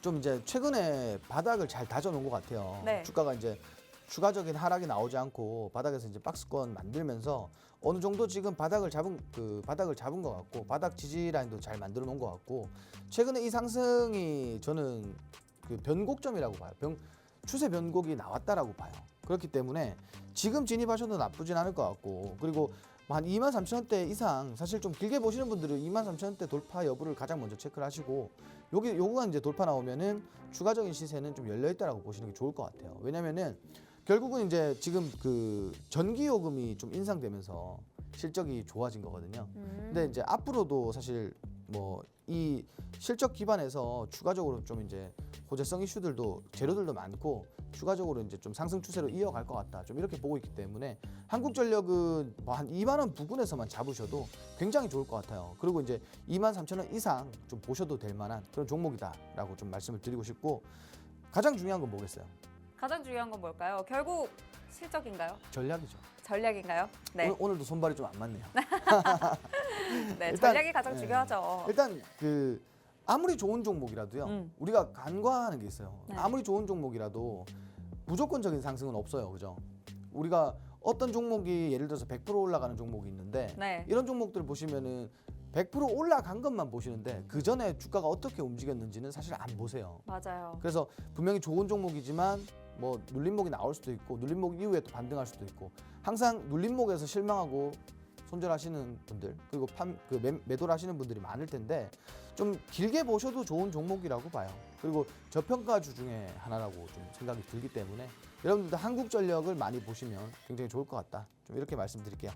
Speaker 2: 좀 이제 최근에 바닥을 잘 다져놓은 것 같아요.
Speaker 1: 네.
Speaker 2: 주가가 이제 추가적인 하락이 나오지 않고 바닥에서 이제 박스권 만들면서 어느 정도 지금 바닥을 잡은 것 같고 바닥 지지 라인도 잘 만들어 놓은 것 같고 최근에 이 상승이 저는 그 변곡점이라고 봐요. 추세 변곡이 나왔다라고 봐요. 그렇기 때문에 지금 진입하셔도 나쁘진 않을 것 같고 그리고 한 23,000원대 이상 사실 좀 길게 보시는 분들은 23,000원대 돌파 여부를 가장 먼저 체크를 하시고 요거가 이제 돌파 나오면은 추가적인 시세는 좀 열려 있다라고 보시는 게 좋을 것 같아요. 왜냐면은 결국은 이제 지금 그 전기 요금이 좀 인상되면서 실적이 좋아진 거거든요. 근데 이제 앞으로도 사실 뭐 이 실적 기반에서 추가적으로 좀 이제 호재성 이슈들도 재료들도 많고 추가적으로 이제 좀 상승 추세로 이어갈 것 같다. 좀 이렇게 보고 있기 때문에 한국전력은 뭐 한 2만 원 부근에서만 잡으셔도 굉장히 좋을 것 같아요. 그리고 이제 23,000원 이상 좀 보셔도 될 만한 그런 종목이다라고 좀 말씀을 드리고 싶고 가장 중요한 건 뭐겠어요?
Speaker 1: 가장 중요한 건 뭘까요? 결국 실적인가요?
Speaker 2: 전략이죠.
Speaker 1: 전략인가요? 네,
Speaker 2: 오늘도 손발이 좀 안 맞네요.
Speaker 1: 네,
Speaker 2: 일단,
Speaker 1: 전략이 가장
Speaker 2: 네.
Speaker 1: 중요하죠.
Speaker 2: 일단 그 아무리 좋은 종목이라도요. 우리가 간과하는 게 있어요.
Speaker 1: 네.
Speaker 2: 아무리 좋은 종목이라도 무조건적인 상승은 없어요. 그죠? 우리가 어떤 종목이 예를 들어서 100% 올라가는 종목이 있는데
Speaker 1: 네.
Speaker 2: 이런 종목들 보시면은 100% 올라간 것만 보시는데 그 전에 주가가 어떻게 움직였는지는 사실 안 보세요.
Speaker 1: 맞아요.
Speaker 2: 그래서 분명히 좋은 종목이지만 뭐 눌림목이 나올 수도 있고 눌림목 이후에 또 반등할 수도 있고 항상 눌림목에서 실망하고 손절하시는 분들 그리고 매도를 하시는 분들이 많을 텐데 좀 길게 보셔도 좋은 종목이라고 봐요. 그리고 저평가주 중에 하나라고 좀 생각이 들기 때문에 여러분들도 한국전력을 많이 보시면 굉장히 좋을 것 같다. 좀 이렇게 말씀드릴게요.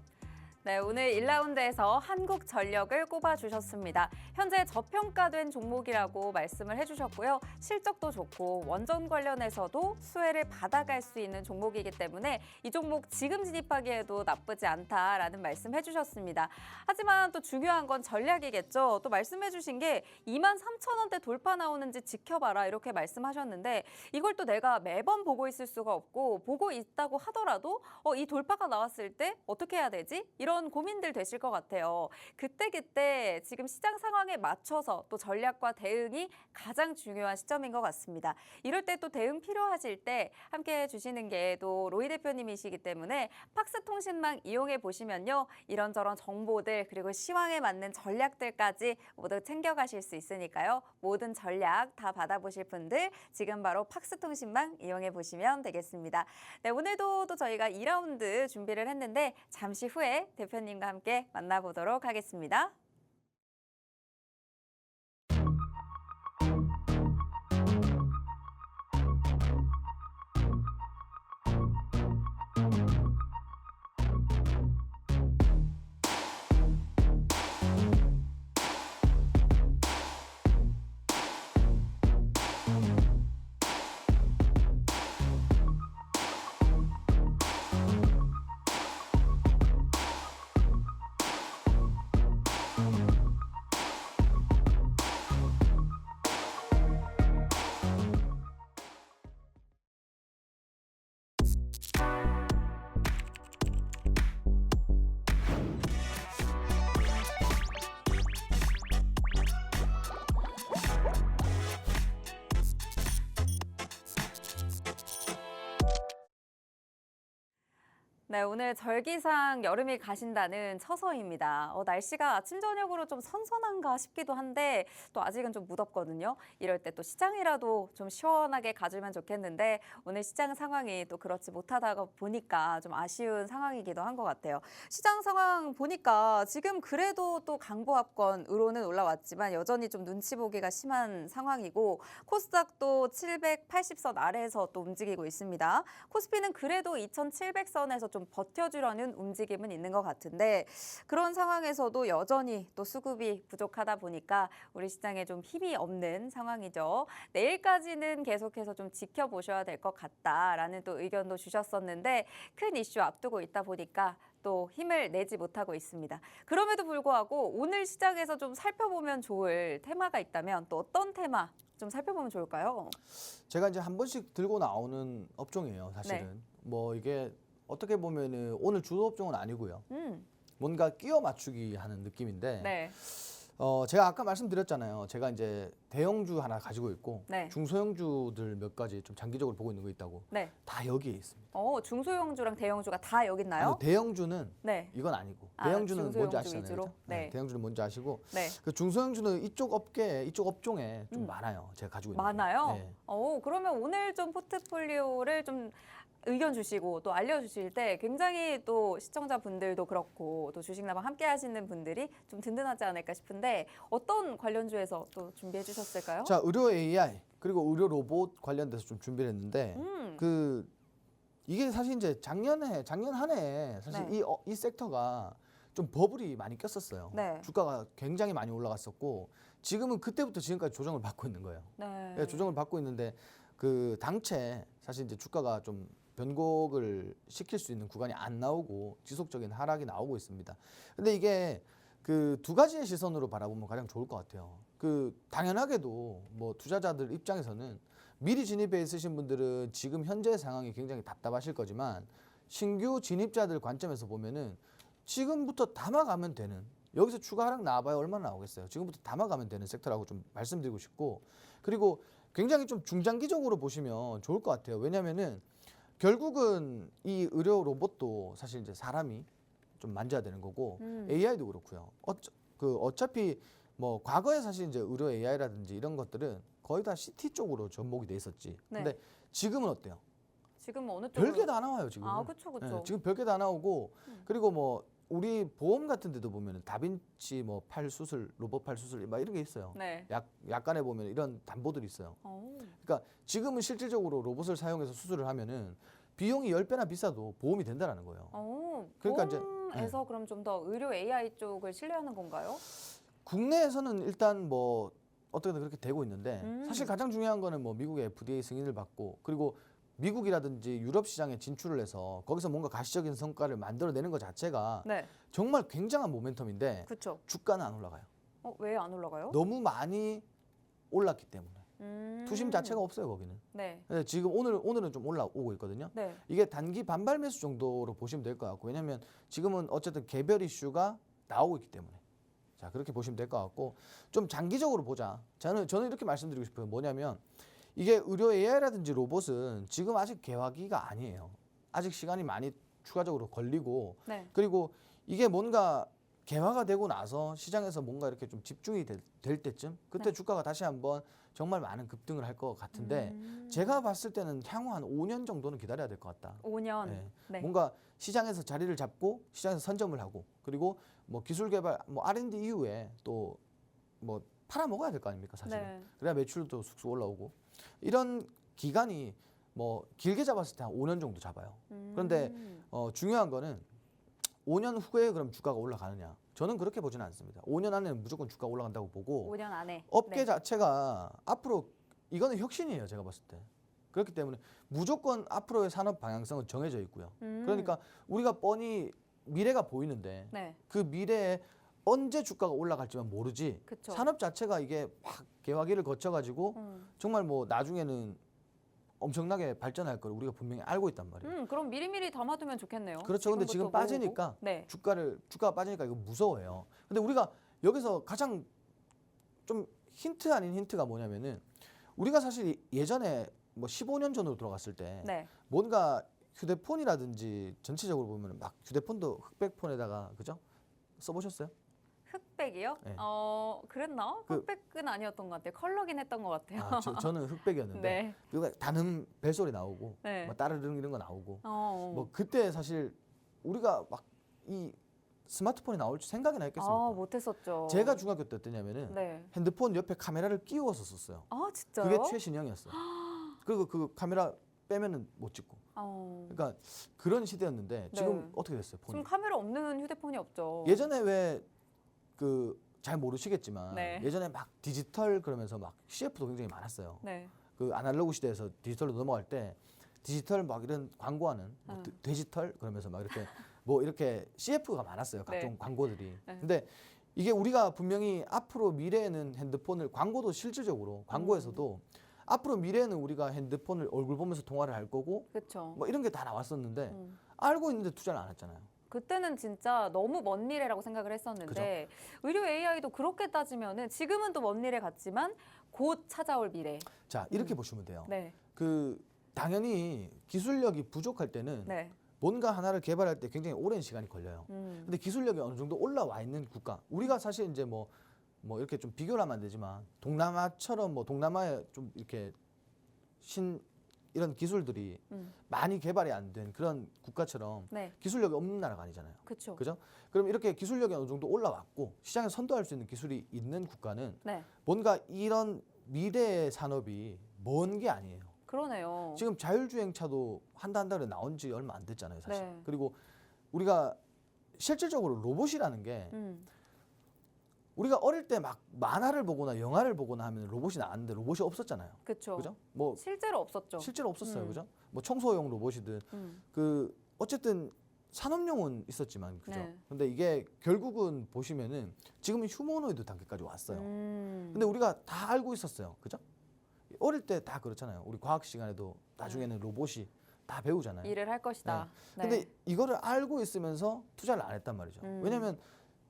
Speaker 1: 네, 오늘 1라운드에서 한국전력을 꼽아주셨습니다. 현재 저평가된 종목이라고 말씀을 해주셨고요. 실적도 좋고 원전 관련해서도 수혜를 받아갈 수 있는 종목이기 때문에 이 종목 지금 진입하기에도 나쁘지 않다라는 말씀 해주셨습니다. 하지만 또 중요한 건 전략이겠죠. 또 말씀해주신 게 23,000원대 돌파 나오는지 지켜봐라 이렇게 말씀하셨는데 이걸 또 내가 매번 보고 있을 수가 없고 보고 있다고 하더라도 이 돌파가 나왔을 때 어떻게 해야 되지? 이런 고민들 되실 것 같아요. 그때 지금 시장 상황에 맞춰서 또 전략과 대응이 가장 중요한 시점인 것 같습니다. 이럴 때 또 대응 필요하실 때 함께 해주시는 게 또 로이 대표님이시기 때문에 팍스통신망 이용해 보시면요. 이런저런 정보들 그리고 시황에 맞는 전략들까지 모두 챙겨가실 수 있으니까요. 모든 전략 다 받아보실 분들 지금 바로 팍스통신망 이용해 보시면 되겠습니다. 네, 오늘도 또 저희가 2라운드 준비를 했는데 잠시 후에 대표님과 함께 만나보도록 하겠습니다. 네, 오늘 절기상 여름이 가신다는 처서입니다. 날씨가 아침 저녁으로 좀 선선한가 싶기도 한데 또 아직은 좀 무덥거든요. 이럴 때 또 시장이라도 좀 시원하게 가주면 좋겠는데 오늘 시장 상황이 또 그렇지 못하다 보니까 좀 아쉬운 상황이기도 한 것 같아요. 시장 상황 보니까 지금 그래도 또 강보합권으로는 올라왔지만 여전히 좀 눈치 보기가 심한 상황이고 코스닥도 780선 아래에서 또 움직이고 있습니다. 코스피는 그래도 2700선에서 좀 버텨주려는 움직임은 있는 것 같은데 그런 상황에서도 여전히 또 수급이 부족하다 보니까 우리 시장에 좀 힘이 없는 상황이죠. 내일까지는 계속해서 좀 지켜보셔야 될 것 같다라는 또 의견도 주셨었는데 큰 이슈 앞두고 있다 보니까 또 힘을 내지 못하고 있습니다. 그럼에도 불구하고 오늘 시장에서 좀 살펴보면 좋을 테마가 있다면 또 어떤 테마 좀 살펴보면 좋을까요?
Speaker 2: 제가 이제 한 번씩 들고 나오는 업종이에요, 사실은.
Speaker 1: 네.
Speaker 2: 뭐 이게 어떻게 보면은 오늘 주도 업종은 아니고요. 뭔가 끼워 맞추기 하는 느낌인데
Speaker 1: 네.
Speaker 2: 제가 아까 말씀드렸잖아요. 제가 이제 대형주 하나 가지고 있고
Speaker 1: 네.
Speaker 2: 중소형주들 몇 가지 좀 장기적으로 보고 있는 거 있다고.
Speaker 1: 네.
Speaker 2: 다 여기에 있습니다.
Speaker 1: 중소형주랑 대형주가 다 여기 있나요?
Speaker 2: 아니요, 대형주는
Speaker 1: 네.
Speaker 2: 이건 아니고
Speaker 1: 아,
Speaker 2: 대형주는 뭔지
Speaker 1: 중소형주
Speaker 2: 아시잖아요.
Speaker 1: 위주로?
Speaker 2: 그죠?
Speaker 1: 네.
Speaker 2: 대형주는 뭔지 아시고
Speaker 1: 네.
Speaker 2: 그 중소형주는 이쪽 업종에 좀 많아요. 제가 가지고 있는 게.
Speaker 1: 많아요?
Speaker 2: 네.
Speaker 1: 그러면 오늘 좀 포트폴리오를 좀 의견 주시고 또 알려주실 때 굉장히 또 시청자분들도 그렇고 또 주식나방 함께 하시는 분들이 좀 든든하지 않을까 싶은데 어떤 관련주에서 또 준비해 주셨을까요?
Speaker 2: 자, 의료 AI 그리고 의료 로봇 관련돼서 좀 준비를 했는데 이게 사실 이제 작년 한 해에 사실
Speaker 1: 네.
Speaker 2: 이 섹터가 좀 버블이 많이 꼈었어요.
Speaker 1: 네.
Speaker 2: 주가가 굉장히 많이 올라갔었고 지금은 그때부터 지금까지 조정을 받고 있는 거예요.
Speaker 1: 네.
Speaker 2: 네, 조정을 받고 있는데 그 당최 사실 이제 주가가 좀 변곡을 시킬 수 있는 구간이 안 나오고 지속적인 하락이 나오고 있습니다. 근데 이게 그 두 가지의 시선으로 바라보면 가장 좋을 것 같아요. 그 당연하게도 뭐 투자자들 입장에서는 미리 진입해 있으신 분들은 지금 현재 상황이 굉장히 답답하실 거지만 신규 진입자들 관점에서 보면은 지금부터 담아가면 되는 여기서 추가 하락 나와봐야 얼마나 나오겠어요. 지금부터 담아가면 되는 섹터라고 좀 말씀드리고 싶고 그리고 굉장히 좀 중장기적으로 보시면 좋을 것 같아요. 왜냐면은 결국은 이 의료 로봇도 사실 이제 사람이 좀 만져야 되는 거고 AI도 그렇고요. 어차피 뭐 과거에 사실 이제 의료 AI라든지 이런 것들은 거의 다 CT 쪽으로 접목이 돼 있었지.
Speaker 1: 네.
Speaker 2: 근데 지금은 어때요?
Speaker 1: 지금 어느 쪽으로?
Speaker 2: 별게 다 나와요 지금.
Speaker 1: 아, 그렇죠.
Speaker 2: 지금 별게 다 나오고 그리고 뭐 우리 보험 같은 데도 보면은 다빈치 뭐 팔 수술, 로봇 팔 수술 막 이런 게 있어요.
Speaker 1: 네.
Speaker 2: 약간에 보면 이런 담보들이 있어요.
Speaker 1: 오.
Speaker 2: 그러니까 지금은 실질적으로 로봇을 사용해서 수술을 하면은 비용이 10배나 비싸도 보험이 된다는 거예요. 그러니까 이제
Speaker 1: 국내에서 그럼 좀 더 의료 AI 쪽을 신뢰하는 건가요?
Speaker 2: 국내에서는 일단 뭐 어떻게든 그렇게 되고 있는데 사실 가장 중요한 거는 뭐 미국의 FDA 승인을 받고 그리고 미국이라든지 유럽 시장에 진출을 해서 거기서 뭔가 가시적인 성과를 만들어내는 것 자체가
Speaker 1: 네,
Speaker 2: 정말 굉장한 모멘텀인데
Speaker 1: 그렇죠.
Speaker 2: 주가는 안 올라가요.
Speaker 1: 왜 안 올라가요?
Speaker 2: 너무 많이 올랐기 때문에. 투심 자체가 없어요, 거기는.
Speaker 1: 네,
Speaker 2: 근데 지금 오늘은 좀 올라오고 있거든요.
Speaker 1: 네,
Speaker 2: 이게 단기 반발 매수 정도로 보시면 될 것 같고 왜냐면 지금은 어쨌든 개별 이슈가 나오고 있기 때문에 자 그렇게 보시면 될 것 같고 좀 장기적으로 보자. 저는 이렇게 말씀드리고 싶어요. 뭐냐면 이게 의료 AI라든지 로봇은 지금 아직 개화기가 아니에요. 아직 시간이 많이 추가적으로 걸리고
Speaker 1: 네.
Speaker 2: 그리고 이게 뭔가 개화가 되고 나서 시장에서 뭔가 이렇게 좀 집중이 될 때쯤 그때
Speaker 1: 네.
Speaker 2: 주가가 다시 한번 정말 많은 급등을 할 것 같은데
Speaker 1: 음.
Speaker 2: 제가 봤을 때는 향후 한 5년 정도는 기다려야 될 것 같다.
Speaker 1: 5년.
Speaker 2: 네.
Speaker 1: 네.
Speaker 2: 뭔가 시장에서 자리를 잡고 시장에서 선점을 하고 그리고 뭐 기술 개발, 뭐 R&D 이후에 또 뭐 팔아 먹어야 될 거 아닙니까 사실은.
Speaker 1: 네.
Speaker 2: 그래야 매출도 쑥쑥 올라오고 이런 기간이 뭐 길게 잡았을 때 한 5년 정도 잡아요. 그런데 중요한 거는 5년 후에 그럼 주가가 올라가느냐? 저는 그렇게 보지는 않습니다. 5년 안에는 무조건 주가가 올라간다고 보고
Speaker 1: 5년 안에.
Speaker 2: 업계
Speaker 1: 네.
Speaker 2: 자체가 앞으로 이거는 혁신이에요. 제가 봤을 때. 그렇기 때문에 무조건 앞으로의 산업 방향성은 정해져 있고요. 그러니까 우리가 뻔히 미래가 보이는데
Speaker 1: 네.
Speaker 2: 그 미래에 언제 주가가 올라갈지만 모르지
Speaker 1: 그쵸.
Speaker 2: 산업 자체가 이게 막 개화기를 거쳐가지고 정말 뭐 나중에는 엄청나게 발전할 걸 우리가 분명히 알고 있단 말이에요.
Speaker 1: 그럼 미리미리 담아두면 좋겠네요.
Speaker 2: 그렇죠. 근데 지금
Speaker 1: 지금부터
Speaker 2: 빠지니까
Speaker 1: 모으고. 네.
Speaker 2: 주가가 빠지니까 이거 무서워해요. 근데 우리가 여기서 가장 좀 힌트 아닌 힌트가 뭐냐면은 우리가 사실 예전에 뭐 15년 전으로 돌아갔을 때
Speaker 1: 네.
Speaker 2: 뭔가 휴대폰이라든지 전체적으로 보면 막 휴대폰도 흑백폰에다가 그죠? 써보셨어요?
Speaker 1: 흑백이요?
Speaker 2: 네.
Speaker 1: 그랬나?
Speaker 2: 그-
Speaker 1: 흑백은 아니었던 것 같아요. 컬러긴 했던 것 같아요.
Speaker 2: 저는 흑백이었는데
Speaker 1: 네.
Speaker 2: 그거 단음 벨소리 나오고
Speaker 1: 네.
Speaker 2: 뭐 따르릉 이런 거 나오고
Speaker 1: 뭐
Speaker 2: 그때 사실 우리가 막 이 스마트폰이 나올 줄 생각이나 했겠습니까?
Speaker 1: 못했었죠.
Speaker 2: 제가 중학교 때 어땠냐면은
Speaker 1: 네.
Speaker 2: 핸드폰 옆에 카메라를 끼워서 썼어요.
Speaker 1: 진짜요?
Speaker 2: 그게 최신형이었어요. 그리고 그 카메라 빼면은 못 찍고. 그러니까 그런 시대였는데 지금
Speaker 1: 네.
Speaker 2: 어떻게 됐어요? 폰이?
Speaker 1: 지금 카메라 없는 휴대폰이 없죠.
Speaker 2: 예전에 왜 그 잘 모르시겠지만
Speaker 1: 네.
Speaker 2: 예전에 막 디지털 그러면서 막 CF도 굉장히 많았어요.
Speaker 1: 네.
Speaker 2: 그 아날로그 시대에서 디지털로 넘어갈 때 디지털 막 이런 광고하는 뭐 데지털 그러면서 막 이렇게 뭐 이렇게 CF가 많았어요. 각종
Speaker 1: 네.
Speaker 2: 광고들이.
Speaker 1: 네.
Speaker 2: 근데 이게 우리가 분명히 앞으로 미래에는 핸드폰을 광고도 실질적으로 광고에서도 앞으로 미래에는 우리가 핸드폰을 얼굴 보면서 통화를 할 거고
Speaker 1: 그렇죠.
Speaker 2: 뭐 이런 게 다 나왔었는데 알고 있는데 투자를 안 했잖아요.
Speaker 1: 그때는 진짜 너무 먼 미래라고 생각을 했었는데 의료 AI도 그렇게 따지면은 지금은 또 먼 미래 같지만 곧 찾아올 미래.
Speaker 2: 자 이렇게 보시면 돼요.
Speaker 1: 네.
Speaker 2: 그 당연히 기술력이 부족할 때는
Speaker 1: 네.
Speaker 2: 뭔가 하나를 개발할 때 굉장히 오랜 시간이 걸려요. 근데 기술력이 어느 정도 올라와 있는 국가, 우리가 사실 이제 뭐 이렇게 좀 비교를 하면 안 되지만 동남아처럼 뭐 동남아에 좀 이렇게 이런 기술들이 많이 개발이 안 된 그런 국가처럼
Speaker 1: 네.
Speaker 2: 기술력이 없는 나라가 아니잖아요.
Speaker 1: 그렇죠.
Speaker 2: 그죠? 그럼 이렇게 기술력이 어느 정도 올라왔고 시장에 선도할 수 있는 기술이 있는 국가는
Speaker 1: 네.
Speaker 2: 뭔가 이런 미래의 산업이 먼 게 아니에요.
Speaker 1: 그러네요.
Speaker 2: 지금 자율주행차도 한 달에 나온 지 얼마 안 됐잖아요, 사실.
Speaker 1: 네.
Speaker 2: 그리고 우리가 실질적으로 로봇이라는 게 우리가 어릴 때 막 만화를 보거나 영화를 보거나 하면 로봇이 나왔는데 로봇이 없었잖아요.
Speaker 1: 그렇죠.
Speaker 2: 그죠? 뭐
Speaker 1: 실제로 없었죠.
Speaker 2: 실제로 없었어요. 그죠? 뭐 청소용 로봇이든 그 어쨌든 산업용은 있었지만 그죠?
Speaker 1: 네.
Speaker 2: 근데 이게 결국은 보시면은 지금은 휴머노이드 단계까지 왔어요.
Speaker 1: 음.
Speaker 2: 근데 우리가 다 알고 있었어요. 그죠? 어릴 때 다 그렇잖아요. 우리 과학 시간에도 나중에는 로봇이 다 배우잖아요.
Speaker 1: 일을 할 것이다. 네.
Speaker 2: 근데 이거를 알고 있으면서 투자를 안 했단 말이죠. 왜냐면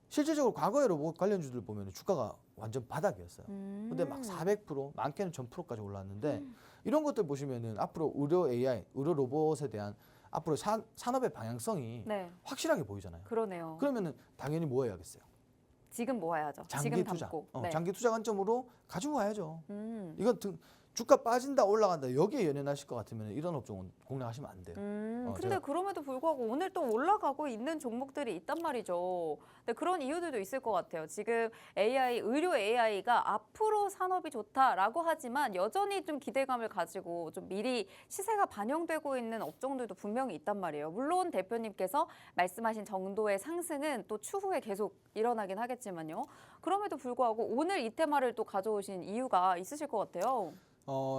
Speaker 2: 실질적으로 과거의 로봇 관련주들 보면 주가가 완전 바닥이었어요. 근데 막 400%, 많게는 1000%까지 올랐는데 이런 것들 보시면은 앞으로 의료 AI, 의료 로봇에 대한 앞으로 산업의 방향성이
Speaker 1: 네.
Speaker 2: 확실하게 보이잖아요.
Speaker 1: 그러네요.
Speaker 2: 그러면은 당연히 뭐 해야겠어요?
Speaker 1: 지금 모아야죠.
Speaker 2: 장기
Speaker 1: 지금
Speaker 2: 투자.
Speaker 1: 담고.
Speaker 2: 장기 투자 관점으로 가지고 와야죠. 이건 주가 빠진다 올라간다 여기에 연연하실 것 같으면 이런 업종은 공략하시면 안 돼요.
Speaker 1: 근데
Speaker 2: 제가-
Speaker 1: 그럼에도 불구하고 오늘 또 올라가고 있는 종목들이 있단 말이죠. 근데 그런 이유들도 있을 것 같아요. 지금 AI, 의료 AI가 앞으로 산업이 좋다라고 하지만 여전히 좀 기대감을 가지고 좀 미리 시세가 반영되고 있는 업종들도 분명히 있단 말이에요. 물론 대표님께서 말씀하신 정도의 상승은 또 추후에 계속 일어나긴 하겠지만요. 그럼에도 불구하고 오늘 이 테마를 또 가져오신 이유가 있으실 것 같아요.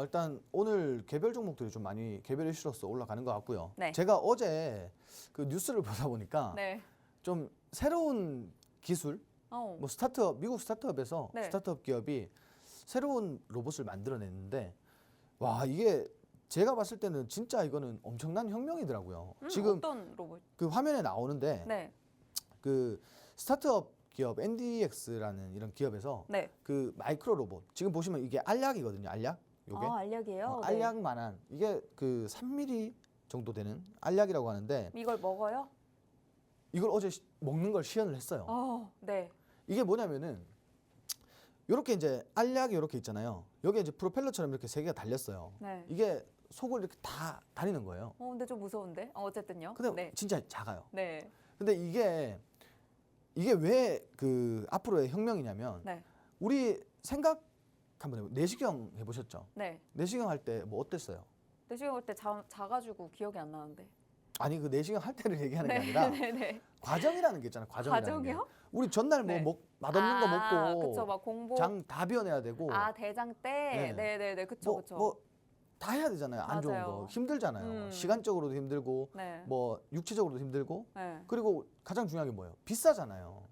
Speaker 2: 일단 오늘 개별 종목들이 좀 많이 개별 이슈로서 올라가는 것 같고요.
Speaker 1: 네.
Speaker 2: 제가 어제 그 뉴스를 보다 보니까
Speaker 1: 네.
Speaker 2: 좀 새로운 기술, 뭐 스타트업, 미국 스타트업에서
Speaker 1: 네.
Speaker 2: 스타트업 기업이 새로운 로봇을 만들어냈는데 와 이게 제가 봤을 때는 진짜 이거는 엄청난 혁명이더라고요. 지금
Speaker 1: 어떤 로봇?
Speaker 2: 그 화면에 나오는데
Speaker 1: 네.
Speaker 2: 그 스타트업 기업 NDX라는 이런 기업에서
Speaker 1: 네.
Speaker 2: 그 마이크로 로봇 지금 보시면 이게 알약이거든요. 알약 요게
Speaker 1: 알약이에요? 네.
Speaker 2: 알약만한 이게 그 3mm 정도 되는 알약이라고 하는데
Speaker 1: 이걸 먹어요?
Speaker 2: 이걸 어제 먹는 걸 시연을 했어요.
Speaker 1: 네.
Speaker 2: 이게 뭐냐면은 이렇게 이제 알약이 이렇게 있잖아요. 여기에 이제 프로펠러처럼 이렇게 세 개가 달렸어요.
Speaker 1: 네.
Speaker 2: 이게 속을 이렇게 다 다니는 거예요.
Speaker 1: 근데 좀 무서운데? 어쨌든요.
Speaker 2: 근데
Speaker 1: 네.
Speaker 2: 진짜 작아요.
Speaker 1: 네.
Speaker 2: 근데 이게 왜 그 앞으로의 혁명이냐면
Speaker 1: 네.
Speaker 2: 우리 생각 한번 해보. 내시경 해보셨죠?
Speaker 1: 네.
Speaker 2: 내시경 할 때 뭐 어땠어요?
Speaker 1: 내시경 올 때 작아가지고 기억이 안 나는데.
Speaker 2: 아니 그 내시경 할 때를 얘기하는
Speaker 1: 네.
Speaker 2: 게 아니라
Speaker 1: 네네.
Speaker 2: 과정이라는 게 있잖아요. 과정이라는 게.
Speaker 1: 과정이요?
Speaker 2: 우리 전날 뭐
Speaker 1: 네.
Speaker 2: 맛없는 거 먹고
Speaker 1: 그쵸. 막 공복.
Speaker 2: 장 다 비워내야 되고
Speaker 1: 대장 때.
Speaker 2: 네.
Speaker 1: 네네네. 그쵸.
Speaker 2: 뭐,
Speaker 1: 그쵸.
Speaker 2: 뭐 다 해야 되잖아요. 안 좋은
Speaker 1: 맞아요.
Speaker 2: 거 힘들잖아요.
Speaker 1: 음.
Speaker 2: 시간적으로도 힘들고
Speaker 1: 네.
Speaker 2: 뭐 육체적으로도 힘들고
Speaker 1: 네.
Speaker 2: 그리고 가장 중요한 게 뭐예요? 비싸잖아요.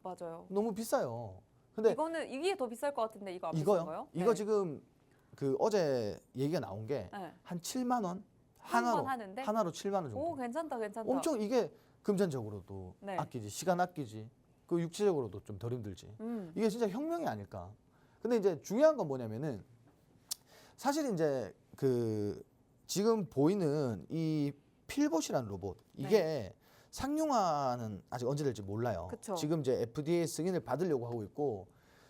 Speaker 1: 맞아요.
Speaker 2: 너무 비싸요. 근데
Speaker 1: 이거는 이게 더 비쌀 것 같은데 이거 안
Speaker 2: 이거요?
Speaker 1: 비싼가요?
Speaker 2: 이거
Speaker 1: 네.
Speaker 2: 지금 그 어제 얘기가 나온 게 한
Speaker 1: 네.
Speaker 2: 7만 원
Speaker 1: 한 번
Speaker 2: 하나로
Speaker 1: 하는데?
Speaker 2: 하나로 7만 원 정도.
Speaker 1: 괜찮다.
Speaker 2: 엄청 이게 금전적으로도
Speaker 1: 네.
Speaker 2: 아끼지, 시간 아끼지, 그 육체적으로도 좀 덜 힘들지. 이게 진짜 혁명이 아닐까. 근데 이제 중요한 건 뭐냐면은 사실 이제 그 지금 보이는 이 필봇이라는 로봇 이게 상용화는 아직 언제 될지 몰라요.
Speaker 1: 그쵸.
Speaker 2: 지금 이제 FDA 승인을 받으려고 하고 있고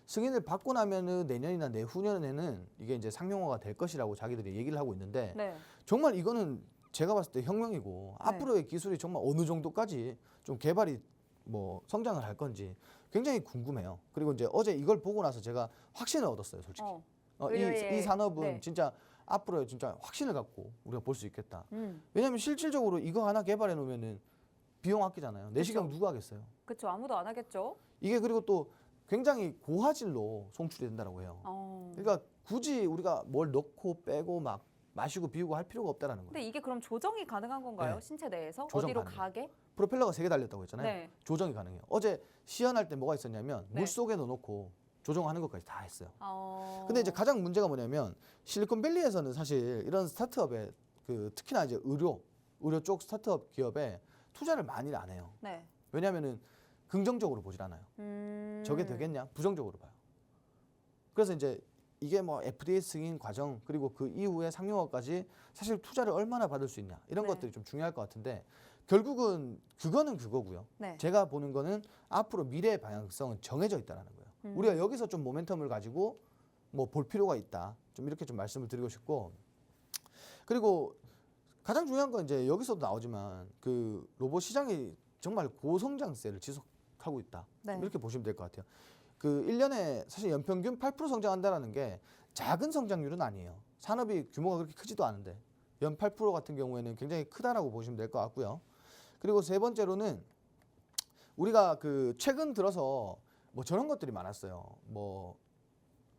Speaker 2: 승인을 받고 나면은 내년이나 내후년에는 이게 이제 상용화가 될 것이라고 자기들이 얘기를 하고 있는데
Speaker 1: 네.
Speaker 2: 정말 이거는 제가 봤을 때 혁명이고 앞으로의 기술이 정말 어느 정도까지 좀 개발이 뭐 성장을 할 건지 굉장히 궁금해요. 그리고 이제 어제 이걸 보고 나서 제가 확신을 얻었어요, 솔직히. 이 산업은
Speaker 1: 네.
Speaker 2: 진짜 앞으로 진짜 확신을 갖고 우리가 볼 수 있겠다.
Speaker 1: 음.
Speaker 2: 왜냐하면 실질적으로 이거 하나 개발해 놓으면은 비용 아끼잖아요. 내시경 누가 하겠어요?
Speaker 1: 그쵸. 아무도 안 하겠죠.
Speaker 2: 이게 그리고 또 굉장히 고화질로 송출이 된다고 해요. 그러니까 굳이 우리가 뭘 넣고 빼고 막 마시고 비우고 할 필요가 없다라는 거예요.
Speaker 1: 근데 이게 그럼 조정이 가능한 건가요?
Speaker 2: 네.
Speaker 1: 신체 내에서?
Speaker 2: 조정
Speaker 1: 어디로
Speaker 2: 가능해요.
Speaker 1: 가게?
Speaker 2: 프로펠러가 3개 달렸다고 했잖아요.
Speaker 1: 네.
Speaker 2: 조정이 가능해요. 어제 시연할 때 뭐가 있었냐면
Speaker 1: 네.
Speaker 2: 물 속에 넣어놓고 조정하는 것까지 다 했어요.
Speaker 1: 어...
Speaker 2: 근데 이제 가장 문제가 뭐냐면 실리콘밸리에서는 사실 이런 스타트업에 그 특히나 이제 의료 쪽 스타트업 기업에 투자를 많이 안 해요.
Speaker 1: 네.
Speaker 2: 왜냐하면은 긍정적으로 보질 않아요. 저게 되겠냐? 부정적으로 봐요. 그래서 이제 이게 뭐 FDA 승인 과정 그리고 그 이후에 상용화까지 사실 투자를 얼마나 받을 수 있냐 이런
Speaker 1: 네.
Speaker 2: 것들이 좀 중요할 것 같은데 결국은 그거는 그거고요.
Speaker 1: 네.
Speaker 2: 제가 보는 거는 앞으로 미래의 방향성은 정해져 있다라는 거예요. 우리가 여기서 좀 모멘텀을 가지고 뭐 볼 필요가 있다. 좀 이렇게 좀 말씀을 드리고 싶고 그리고 가장 중요한 건 이제 여기서도 나오지만 그 로봇 시장이 정말 고성장세를 지속하고 있다.
Speaker 1: 네.
Speaker 2: 이렇게 보시면 될 것 같아요. 그 1년에 사실 연평균 8% 성장한다라는 게 작은 성장률은 아니에요. 산업이 규모가 그렇게 크지도 않은데 연 8% 같은 경우에는 굉장히 크다라고 보시면 될 것 같고요. 그리고 세 번째로는 우리가 그 최근 들어서 뭐 저런 것들이 많았어요. 뭐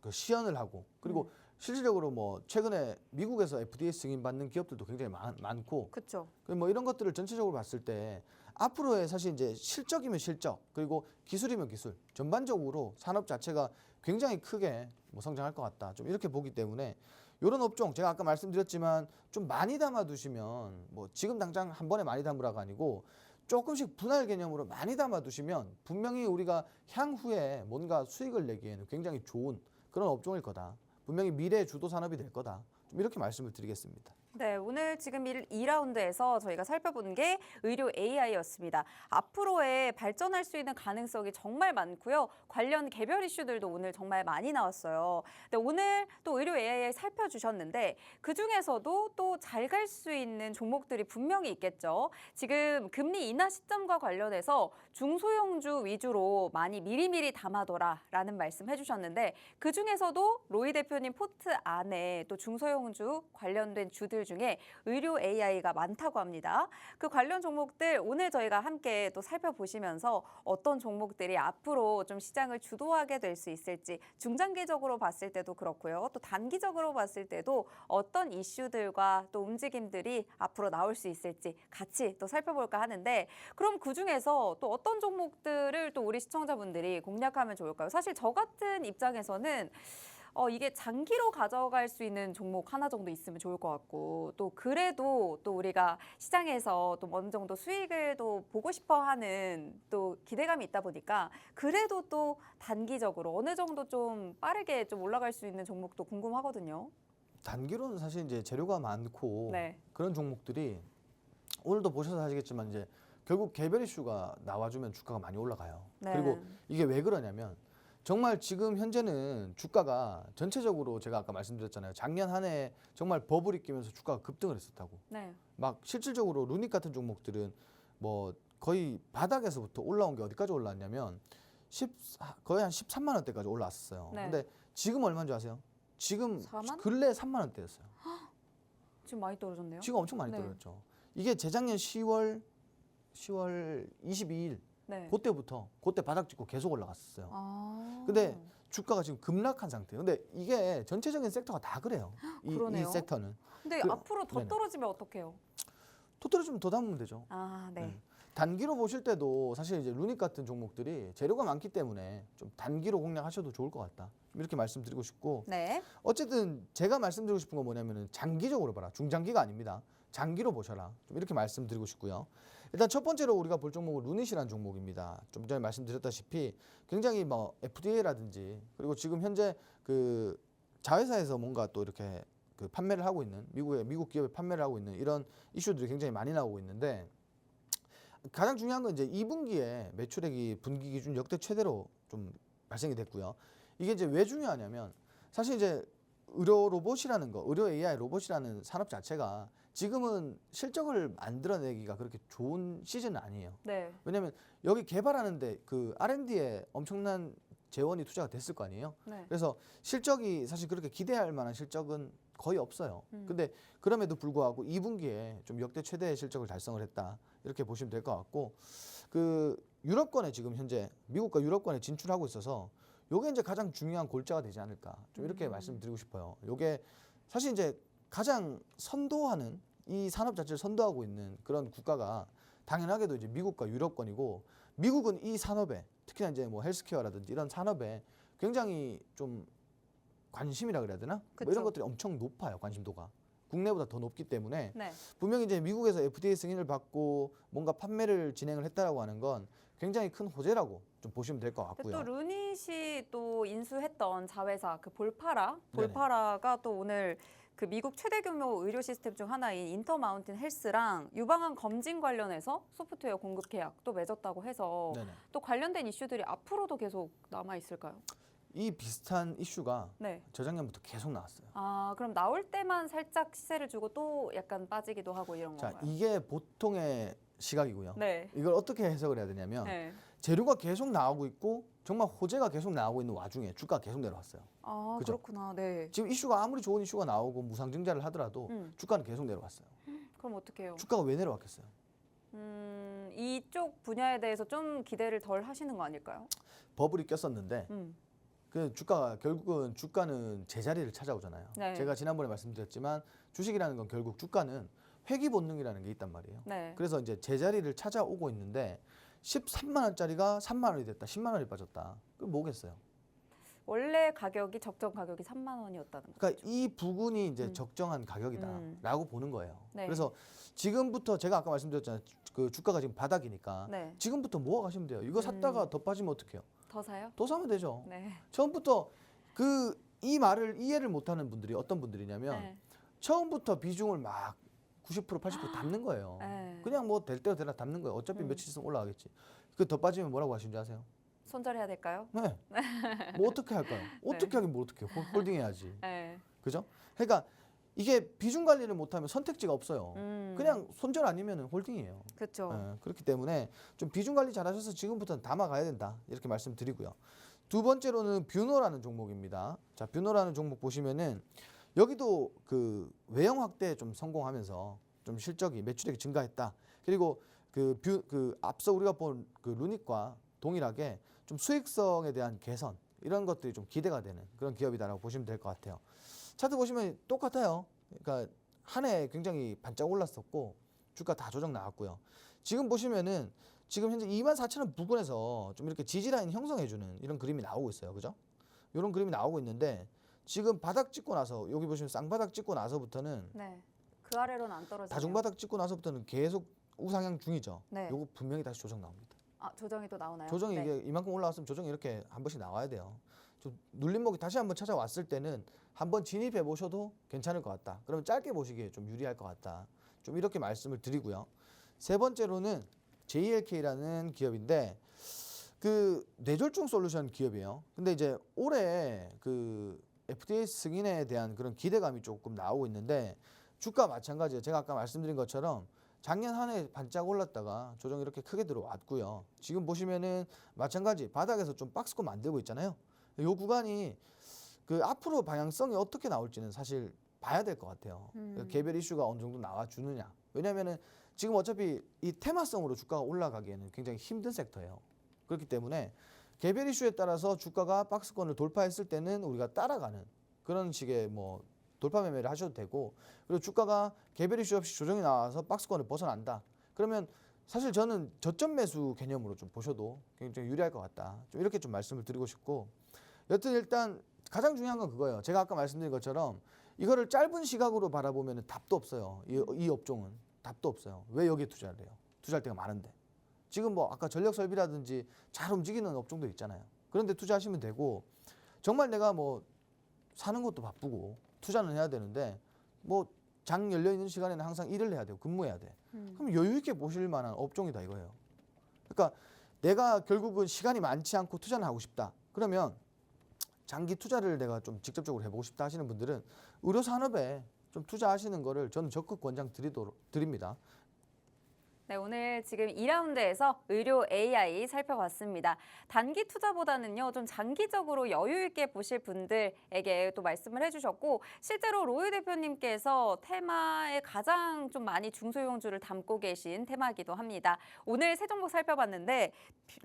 Speaker 2: 그 시연을 하고 그리고 실질적으로 뭐 최근에 미국에서 FDA 승인 받는 기업들도 굉장히 많고
Speaker 1: 그렇죠.
Speaker 2: 뭐 이런 것들을 전체적으로 봤을 때 앞으로의 사실 이제 실적이면 실적 그리고 기술이면 기술 전반적으로 산업 자체가 굉장히 크게 뭐 성장할 것 같다. 좀 이렇게 보기 때문에 이런 업종 제가 아까 말씀드렸지만 좀 많이 담아두시면 뭐 지금 당장 한 번에 많이 담으라가 아니고 조금씩 분할 개념으로 많이 담아두시면 분명히 우리가 향후에 뭔가 수익을 내기에는 굉장히 좋은 그런 업종일 거다. 분명히 미래의 주도 산업이 될 거다. 좀 이렇게 말씀을 드리겠습니다.
Speaker 1: 네, 오늘 지금 2라운드에서 저희가 살펴본 게 의료 AI였습니다. 앞으로의 발전할 수 있는 가능성이 정말 많고요. 관련 개별 이슈들도 오늘 정말 많이 나왔어요. 근데 오늘 또 의료 AI 살펴주셨는데 그중에서도 또 잘 갈 수 있는 종목들이 분명히 있겠죠. 지금 금리 인하 시점과 관련해서 중소형주 위주로 많이 미리미리 담아둬라라는 말씀 해주셨는데 그중에서도 로이 대표님 포트 안에 또 중소형주 관련된 주들 중에 의료 AI가 많다고 합니다. 그 관련 종목들 오늘 저희가 함께 또 살펴보시면서 어떤 종목들이 앞으로 좀 시장을 주도하게 될 수 있을지 중장기적으로 봤을 때도 그렇고요. 또 단기적으로 봤을 때도 어떤 이슈들과 또 움직임들이 앞으로 나올 수 있을지 같이 또 살펴볼까 하는데 그럼 그중에서 또 어떤 종목들을 또 우리 시청자분들이 공략하면 좋을까요? 사실 저 같은 입장에서는 이게 장기로 가져갈 수 있는 종목 하나 정도 있으면 좋을 것 같고 또 그래도 또 우리가 시장에서 또 어느 정도 수익을 또 보고 싶어 하는 또 기대감이 있다 보니까 그래도 또 단기적으로 어느 정도 좀 빠르게 좀 올라갈 수 있는 종목도 궁금하거든요.
Speaker 2: 단기로는 사실 이제 재료가 많고
Speaker 1: 네.
Speaker 2: 그런 종목들이 오늘도 보셔서 아시겠지만 이제 결국 개별 이슈가 나와주면 주가가 많이 올라가요.
Speaker 1: 네.
Speaker 2: 그리고 이게 왜 그러냐면 정말 지금 현재는 주가가 전체적으로 제가 아까 말씀드렸잖아요. 작년 한 해 정말 버블이 끼면서 주가가 급등을 했었다고.
Speaker 1: 네.
Speaker 2: 막 실질적으로 루닉 같은 종목들은 뭐 거의 바닥에서부터 올라온 게 어디까지 올라왔냐면 거의 한 13만 원대까지 올라왔었어요.
Speaker 1: 네.
Speaker 2: 근데 지금 얼마인 줄 아세요? 지금
Speaker 1: 4만?
Speaker 2: 근래 3만 원대였어요.
Speaker 1: 지금 많이 떨어졌네요.
Speaker 2: 지금 엄청 많이
Speaker 1: 네.
Speaker 2: 떨어졌죠. 이게 재작년 10월 22일
Speaker 1: 네.
Speaker 2: 그때 바닥 찍고 계속 올라갔었어요.
Speaker 1: 아.
Speaker 2: 근데 주가가 지금 급락한 상태예요. 근데 이게 전체적인 sek터가 다 그래요. 이
Speaker 1: 그러네요.
Speaker 2: 섹터는.
Speaker 1: 근데
Speaker 2: 그-
Speaker 1: 앞으로 더
Speaker 2: 네네.
Speaker 1: 떨어지면 어떡해요?
Speaker 2: 또 떨어지면 더 담으면 되죠.
Speaker 1: 아, 네.
Speaker 2: 네. 단기로 보실 때도 사실 이제 루닉 같은 종목들이 재료가 많기 때문에 좀 단기로 공략하셔도 좋을 것 같다. 이렇게 말씀드리고 싶고
Speaker 1: 네.
Speaker 2: 어쨌든 제가 말씀드리고 싶은 건 뭐냐면은 장기적으로 봐라. 중장기가 아닙니다. 장기로 보셔라. 좀 이렇게 말씀드리고 싶고요. 일단 첫 번째로 우리가 볼 종목은 루닛이라는 종목입니다. 좀 전에 말씀드렸다시피 굉장히 뭐 FDA라든지 그리고 지금 현재 그 자회사에서 뭔가 또 이렇게 그 판매를 하고 있는 미국 기업에 판매를 하고 있는 이런 이슈들이 굉장히 많이 나오고 있는데 가장 중요한 건 이제 2분기에 매출액이 분기 기준 역대 최대로 좀 발생이 됐고요. 이게 이제 왜 중요하냐면 사실 이제 의료 로봇이라는 거, 의료 AI 로봇이라는 산업 자체가 지금은 실적을 만들어내기가 그렇게 좋은 시즌은 아니에요.
Speaker 1: 네.
Speaker 2: 왜냐하면 여기 개발하는데 그 R&D에 엄청난 재원이 투자가 됐을 거 아니에요.
Speaker 1: 네.
Speaker 2: 그래서 실적이 사실 그렇게 기대할 만한 실적은 거의 없어요.
Speaker 1: 음.
Speaker 2: 근데 그럼에도 불구하고 2분기에 좀 역대 최대의 실적을 달성을 했다. 이렇게 보시면 될 것 같고 그 유럽권에 지금 현재 미국과 유럽권에 진출하고 있어서 요게 이제 가장 중요한 골자가 되지 않을까. 좀 이렇게 말씀드리고 싶어요. 요게 사실 이제 가장 선도하는 이 산업 자체를 선도하고 있는 그런 국가가 당연하게도 이제 미국과 유럽권이고 미국은 이 산업에 특히나 이제 뭐 헬스케어라든지 이런 산업에 굉장히 좀 관심이라 그래야 되나? 뭐
Speaker 1: 그쵸.
Speaker 2: 이런 것들이 엄청 높아요. 관심도가. 국내보다 더 높기 때문에
Speaker 1: 네.
Speaker 2: 분명히 이제 미국에서 FDA 승인을 받고 뭔가 판매를 진행을 했다라고 하는 건 굉장히 큰 호재라고 좀 보시면 될 것
Speaker 1: 근데
Speaker 2: 같고요.
Speaker 1: 또 루닛이 또 인수했던 자회사 그 볼파라가
Speaker 2: 네네.
Speaker 1: 또 오늘 그 미국 최대 규모 의료 시스템 중 하나인 인터마운틴 헬스랑 유방암 검진 관련해서 소프트웨어 공급 계약 또 맺었다고 해서
Speaker 2: 네네.
Speaker 1: 또 관련된 이슈들이 앞으로도 계속 남아 있을까요?
Speaker 2: 이 비슷한 이슈가
Speaker 1: 네.
Speaker 2: 저작년부터 계속 나왔어요.
Speaker 1: 아, 그럼 나올 때만 살짝 시세를 주고 또 약간 빠지기도 하고 이런
Speaker 2: 자,
Speaker 1: 건가요?
Speaker 2: 이게 보통의 시각이고요.
Speaker 1: 네.
Speaker 2: 이걸 어떻게 해석을 해야 되냐면
Speaker 1: 네.
Speaker 2: 재료가 계속 나오고 있고 정말 호재가 계속 나오고 있는 와중에 주가가 계속 내려왔어요.
Speaker 1: 아,
Speaker 2: 그죠?
Speaker 1: 그렇구나. 네.
Speaker 2: 지금 이슈가 아무리 좋은 이슈가 나오고 무상증자를 하더라도 주가는 계속 내려왔어요.
Speaker 1: 그럼 어떻게 해요?
Speaker 2: 주가가 왜 내려왔겠어요?
Speaker 1: 이쪽 분야에 대해서 좀 기대를 덜 하시는 거 아닐까요?
Speaker 2: 버블이 꼈었는데 그 주가가 결국은 주가는 제자리를 찾아오잖아요.
Speaker 1: 네.
Speaker 2: 제가 지난번에 말씀드렸지만 주식이라는 건 결국 주가는 회귀 본능이라는 게 있단 말이에요.
Speaker 1: 네.
Speaker 2: 그래서 이제 제자리를 찾아오고 있는데 13만 원짜리가 3만 원이 됐다. 10만 원이 빠졌다. 그럼 뭐겠어요?
Speaker 1: 원래 가격이 적정 가격이 3만 원이었다는 거.
Speaker 2: 그러니까 이 부분이 이제 적정한 가격이다라고 보는 거예요.
Speaker 1: 네.
Speaker 2: 그래서 지금부터 제가 아까 말씀드렸잖아요. 그 주가가 지금 바닥이니까
Speaker 1: 네.
Speaker 2: 지금부터 모아가시면 돼요. 이거 샀다가 더 빠지면 어떡해요?
Speaker 1: 더 사요?
Speaker 2: 더 사면 되죠.
Speaker 1: 네.
Speaker 2: 처음부터 이 말을 이해를 못하는 분들이 어떤 분들이냐면
Speaker 1: 네.
Speaker 2: 처음부터 비중을 막 90% 80% 담는 거예요.
Speaker 1: 네.
Speaker 2: 그냥 뭐 될 대로 되나 담는 거예요. 어차피 며칠 있으면 올라가겠지. 그 더 빠지면 뭐라고 하시는지 아세요?
Speaker 1: 손절해야 될까요?
Speaker 2: 네. 뭐 어떻게 할까요? 어떻게 하긴 뭘 어떻게 해요? 홀딩 해야지.
Speaker 1: 네.
Speaker 2: 그죠? 그러니까 이게 비중 관리를 못하면 선택지가 없어요. 그냥 손절 아니면 홀딩이에요.
Speaker 1: 그렇죠.
Speaker 2: 예, 그렇기 때문에 좀 비중 관리 잘하셔서 지금부터는 담아가야 된다 이렇게 말씀드리고요. 두 번째로는 뷰노라는 종목입니다. 자, 뷰노라는 종목 보시면은 여기도 그 외형 확대에 좀 성공하면서 좀 실적이 매출액이 증가했다. 그리고 그 앞서 우리가 본 그 루닛과 동일하게 좀 수익성에 대한 개선 이런 것들이 좀 기대가 되는 그런 기업이다라고 보시면 될 것 같아요. 차트 보시면 똑같아요. 그러니까 한 해 굉장히 반짝 올랐었고 주가 다 조정 나왔고요. 지금 보시면은 지금 현재 24,000원 부근에서 좀 이렇게 지지라인 형성해주는 이런 그림이 나오고 있어요. 그죠? 이런 그림이 나오고 있는데 지금 바닥 찍고 나서 여기 보시면 쌍바닥 찍고 나서부터는
Speaker 1: 네. 그 아래로는 안 떨어지네요.
Speaker 2: 다중바닥 찍고 나서부터는 계속 우상향 중이죠.
Speaker 1: 네.
Speaker 2: 요거 분명히 다시 조정 나옵니다.
Speaker 1: 아, 조정이 또 나오나요?
Speaker 2: 조정이
Speaker 1: 네.
Speaker 2: 이게 이만큼 올라왔으면 조정이 이렇게 한 번씩 나와야 돼요. 좀 눌림목이 다시 한번 찾아왔을 때는 한번 진입해 보셔도 괜찮을 것 같다. 그러면 짧게 보시기에 좀 유리할 것 같다. 좀 이렇게 말씀을 드리고요. 세 번째로는 JLK라는 기업인데 그 뇌졸중 솔루션 기업이에요. 근데 이제 올해 그 FDA 승인에 대한 그런 기대감이 조금 나오고 있는데 주가 마찬가지예요. 제가 아까 말씀드린 것처럼 작년 한 해 반짝 올랐다가 조정 이렇게 크게 들어왔고요. 지금 보시면은 마찬가지 바닥에서 좀 박스권 만들고 있잖아요. 이 구간이 그 앞으로 방향성이 어떻게 나올지는 사실 봐야 될 것 같아요. 개별 이슈가 어느 정도 나와주느냐. 왜냐하면은 지금 어차피 이 테마성으로 주가가 올라가기에는 굉장히 힘든 섹터예요. 그렇기 때문에 개별 이슈에 따라서 주가가 박스권을 돌파했을 때는 우리가 따라가는 그런 식의 뭐 돌파 매매를 하셔도 되고, 그리고 주가가 개별 이슈 없이 조정이 나와서 박스권을 벗어난다. 그러면 사실 저는 저점 매수 개념으로 좀 보셔도 굉장히 유리할 것 같다. 좀 이렇게 좀 말씀을 드리고 싶고, 여튼 일단 가장 중요한 건 그거예요. 제가 아까 말씀드린 것처럼 이거를 짧은 시각으로 바라보면 답도 없어요. 이 업종은 답도 없어요. 왜 여기에 투자를 해요? 투자할 데가 많은데. 지금 뭐 아까 전력 설비라든지 잘 움직이는 업종도 있잖아요. 그런데 투자하시면 되고, 정말 내가 뭐 사는 것도 바쁘고 투자는 해야 되는데 뭐 장 열려 있는 시간에는 항상 일을 해야 되고 근무해야 돼. 그럼 여유 있게 보실 만한 업종이다 이거예요. 그러니까 내가 결국은 시간이 많지 않고 투자는 하고 싶다. 그러면 장기 투자를 내가 좀 직접적으로 해보고 싶다 하시는 분들은 의료 산업에 좀 투자하시는 거를 저는 적극 권장 드립니다.
Speaker 1: 네, 오늘 지금 2라운드에서 의료 AI 살펴봤습니다. 단기 투자보다는요, 좀 장기적으로 여유 있게 보실 분들에게 또 말씀을 해주셨고, 실제로 로이 대표님께서 테마에 가장 좀 많이 중소형주를 담고 계신 테마이기도 합니다. 오늘 세 종목 살펴봤는데,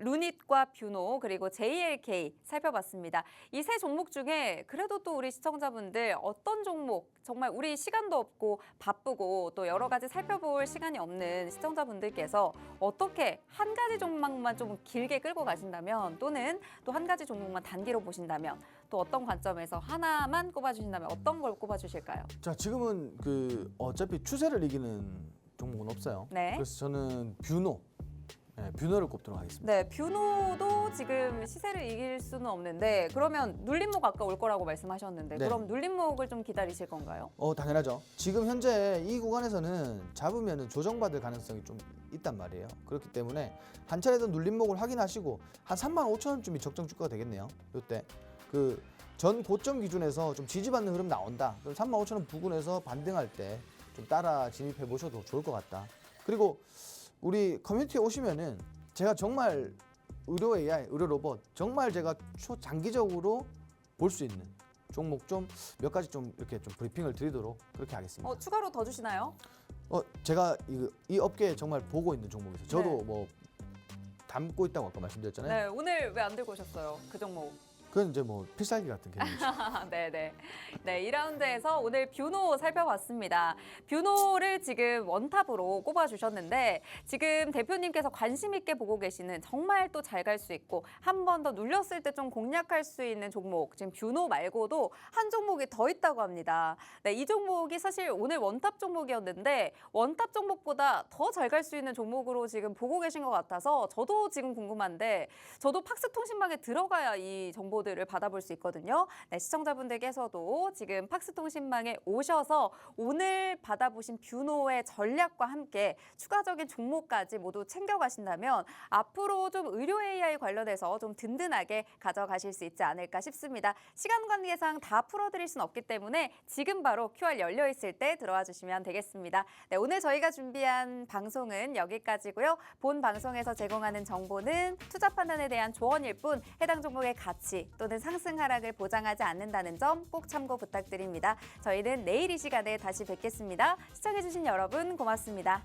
Speaker 1: 루닛과 뷰노 그리고 JLK 살펴봤습니다. 이 세 종목 중에 그래도 또 우리 시청자분들 어떤 종목, 정말 우리 시간도 없고 바쁘고 또 여러 가지 살펴볼 시간이 없는 시청자분들께서 어떻게 한 가지 종목만 좀 길게 끌고 가신다면, 또는 또 한 가지 종목만 단기로 보신다면, 또 어떤 관점에서 하나만 꼽아주신다면 어떤 걸 꼽아주실까요?
Speaker 2: 자, 지금은 그 어차피 추세를 이기는 종목은 없어요.
Speaker 1: 네.
Speaker 2: 그래서 저는 뷰노, 뷰노를 꼽도록 하겠습니다.
Speaker 1: 네, 뷰노도 지금 시세를 이길 수는 없는데, 그러면 눌림목 아까 올 거라고 말씀하셨는데,
Speaker 2: 네.
Speaker 1: 그럼 눌림목을 좀 기다리실 건가요?
Speaker 2: 당연하죠. 지금 현재 이 구간에서는 잡으면 조정받을 가능성이 좀 있단 말이에요. 그렇기 때문에 한 차례 더 눌림목을 확인하시고 한 35,000원쯤이 적정 주가가 되겠네요. 이때 그 전 고점 기준에서 좀 지지받는 흐름 나온다. 그럼 35,000원 부근에서 반등할 때 좀 따라 진입해 보셔도 좋을 것 같다. 그리고 우리 커뮤니티에 오시면은 제가 정말 의료 AI, 의료 로봇 정말 제가 초장기적으로 볼 수 있는 종목 좀 몇 가지 좀 이렇게 좀 브리핑을 드리도록 그렇게 하겠습니다.
Speaker 1: 추가로 더 주시나요?
Speaker 2: 제가 이 업계에 정말 보고 있는 종목이죠. 저도
Speaker 1: 네.
Speaker 2: 뭐 담고 있다고 아까 말씀드렸잖아요.
Speaker 1: 네, 오늘 왜 안 들고 오셨어요? 그 종목.
Speaker 2: 그건 이제 뭐 필살기 같은 개념이죠.
Speaker 1: 네네. 네, 2라운드에서 오늘 뷰노 살펴봤습니다. 뷰노를 지금 원탑으로 꼽아주셨는데, 지금 대표님께서 관심 있게 보고 계시는 정말 또 잘 갈 수 있고 한 번 더 눌렸을 때 좀 공략할 수 있는 종목, 지금 뷰노 말고도 한 종목이 더 있다고 합니다. 네, 이 종목이 사실 오늘 원탑 종목이었는데 원탑 종목보다 더 잘 갈 수 있는 종목으로 지금 보고 계신 것 같아서 저도 지금 궁금한데, 저도 팍스통신망에 들어가야 이 정보 정보들을 받아볼 수 있거든요. 네, 시청자분들께서도 지금 팍스통신망에 오셔서 오늘 받아보신 뷰노의 전략과 함께 추가적인 종목까지 모두 챙겨가신다면 앞으로 좀 의료 AI 관련해서 좀 든든하게 가져가실 수 있지 않을까 싶습니다. 시간 관계상 다 풀어드릴 수는 없기 때문에 지금 바로 QR 열려 있을 때 들어와 주시면 되겠습니다. 네, 오늘 저희가 준비한 방송은 여기까지고요. 본 방송에서 제공하는 정보는 투자 판단에 대한 조언일 뿐 해당 종목의 가치 또는 상승 하락을 보장하지 않는다는 점 꼭 참고 부탁드립니다. 저희는 내일 이 시간에 다시 뵙겠습니다. 시청해주신 여러분 고맙습니다.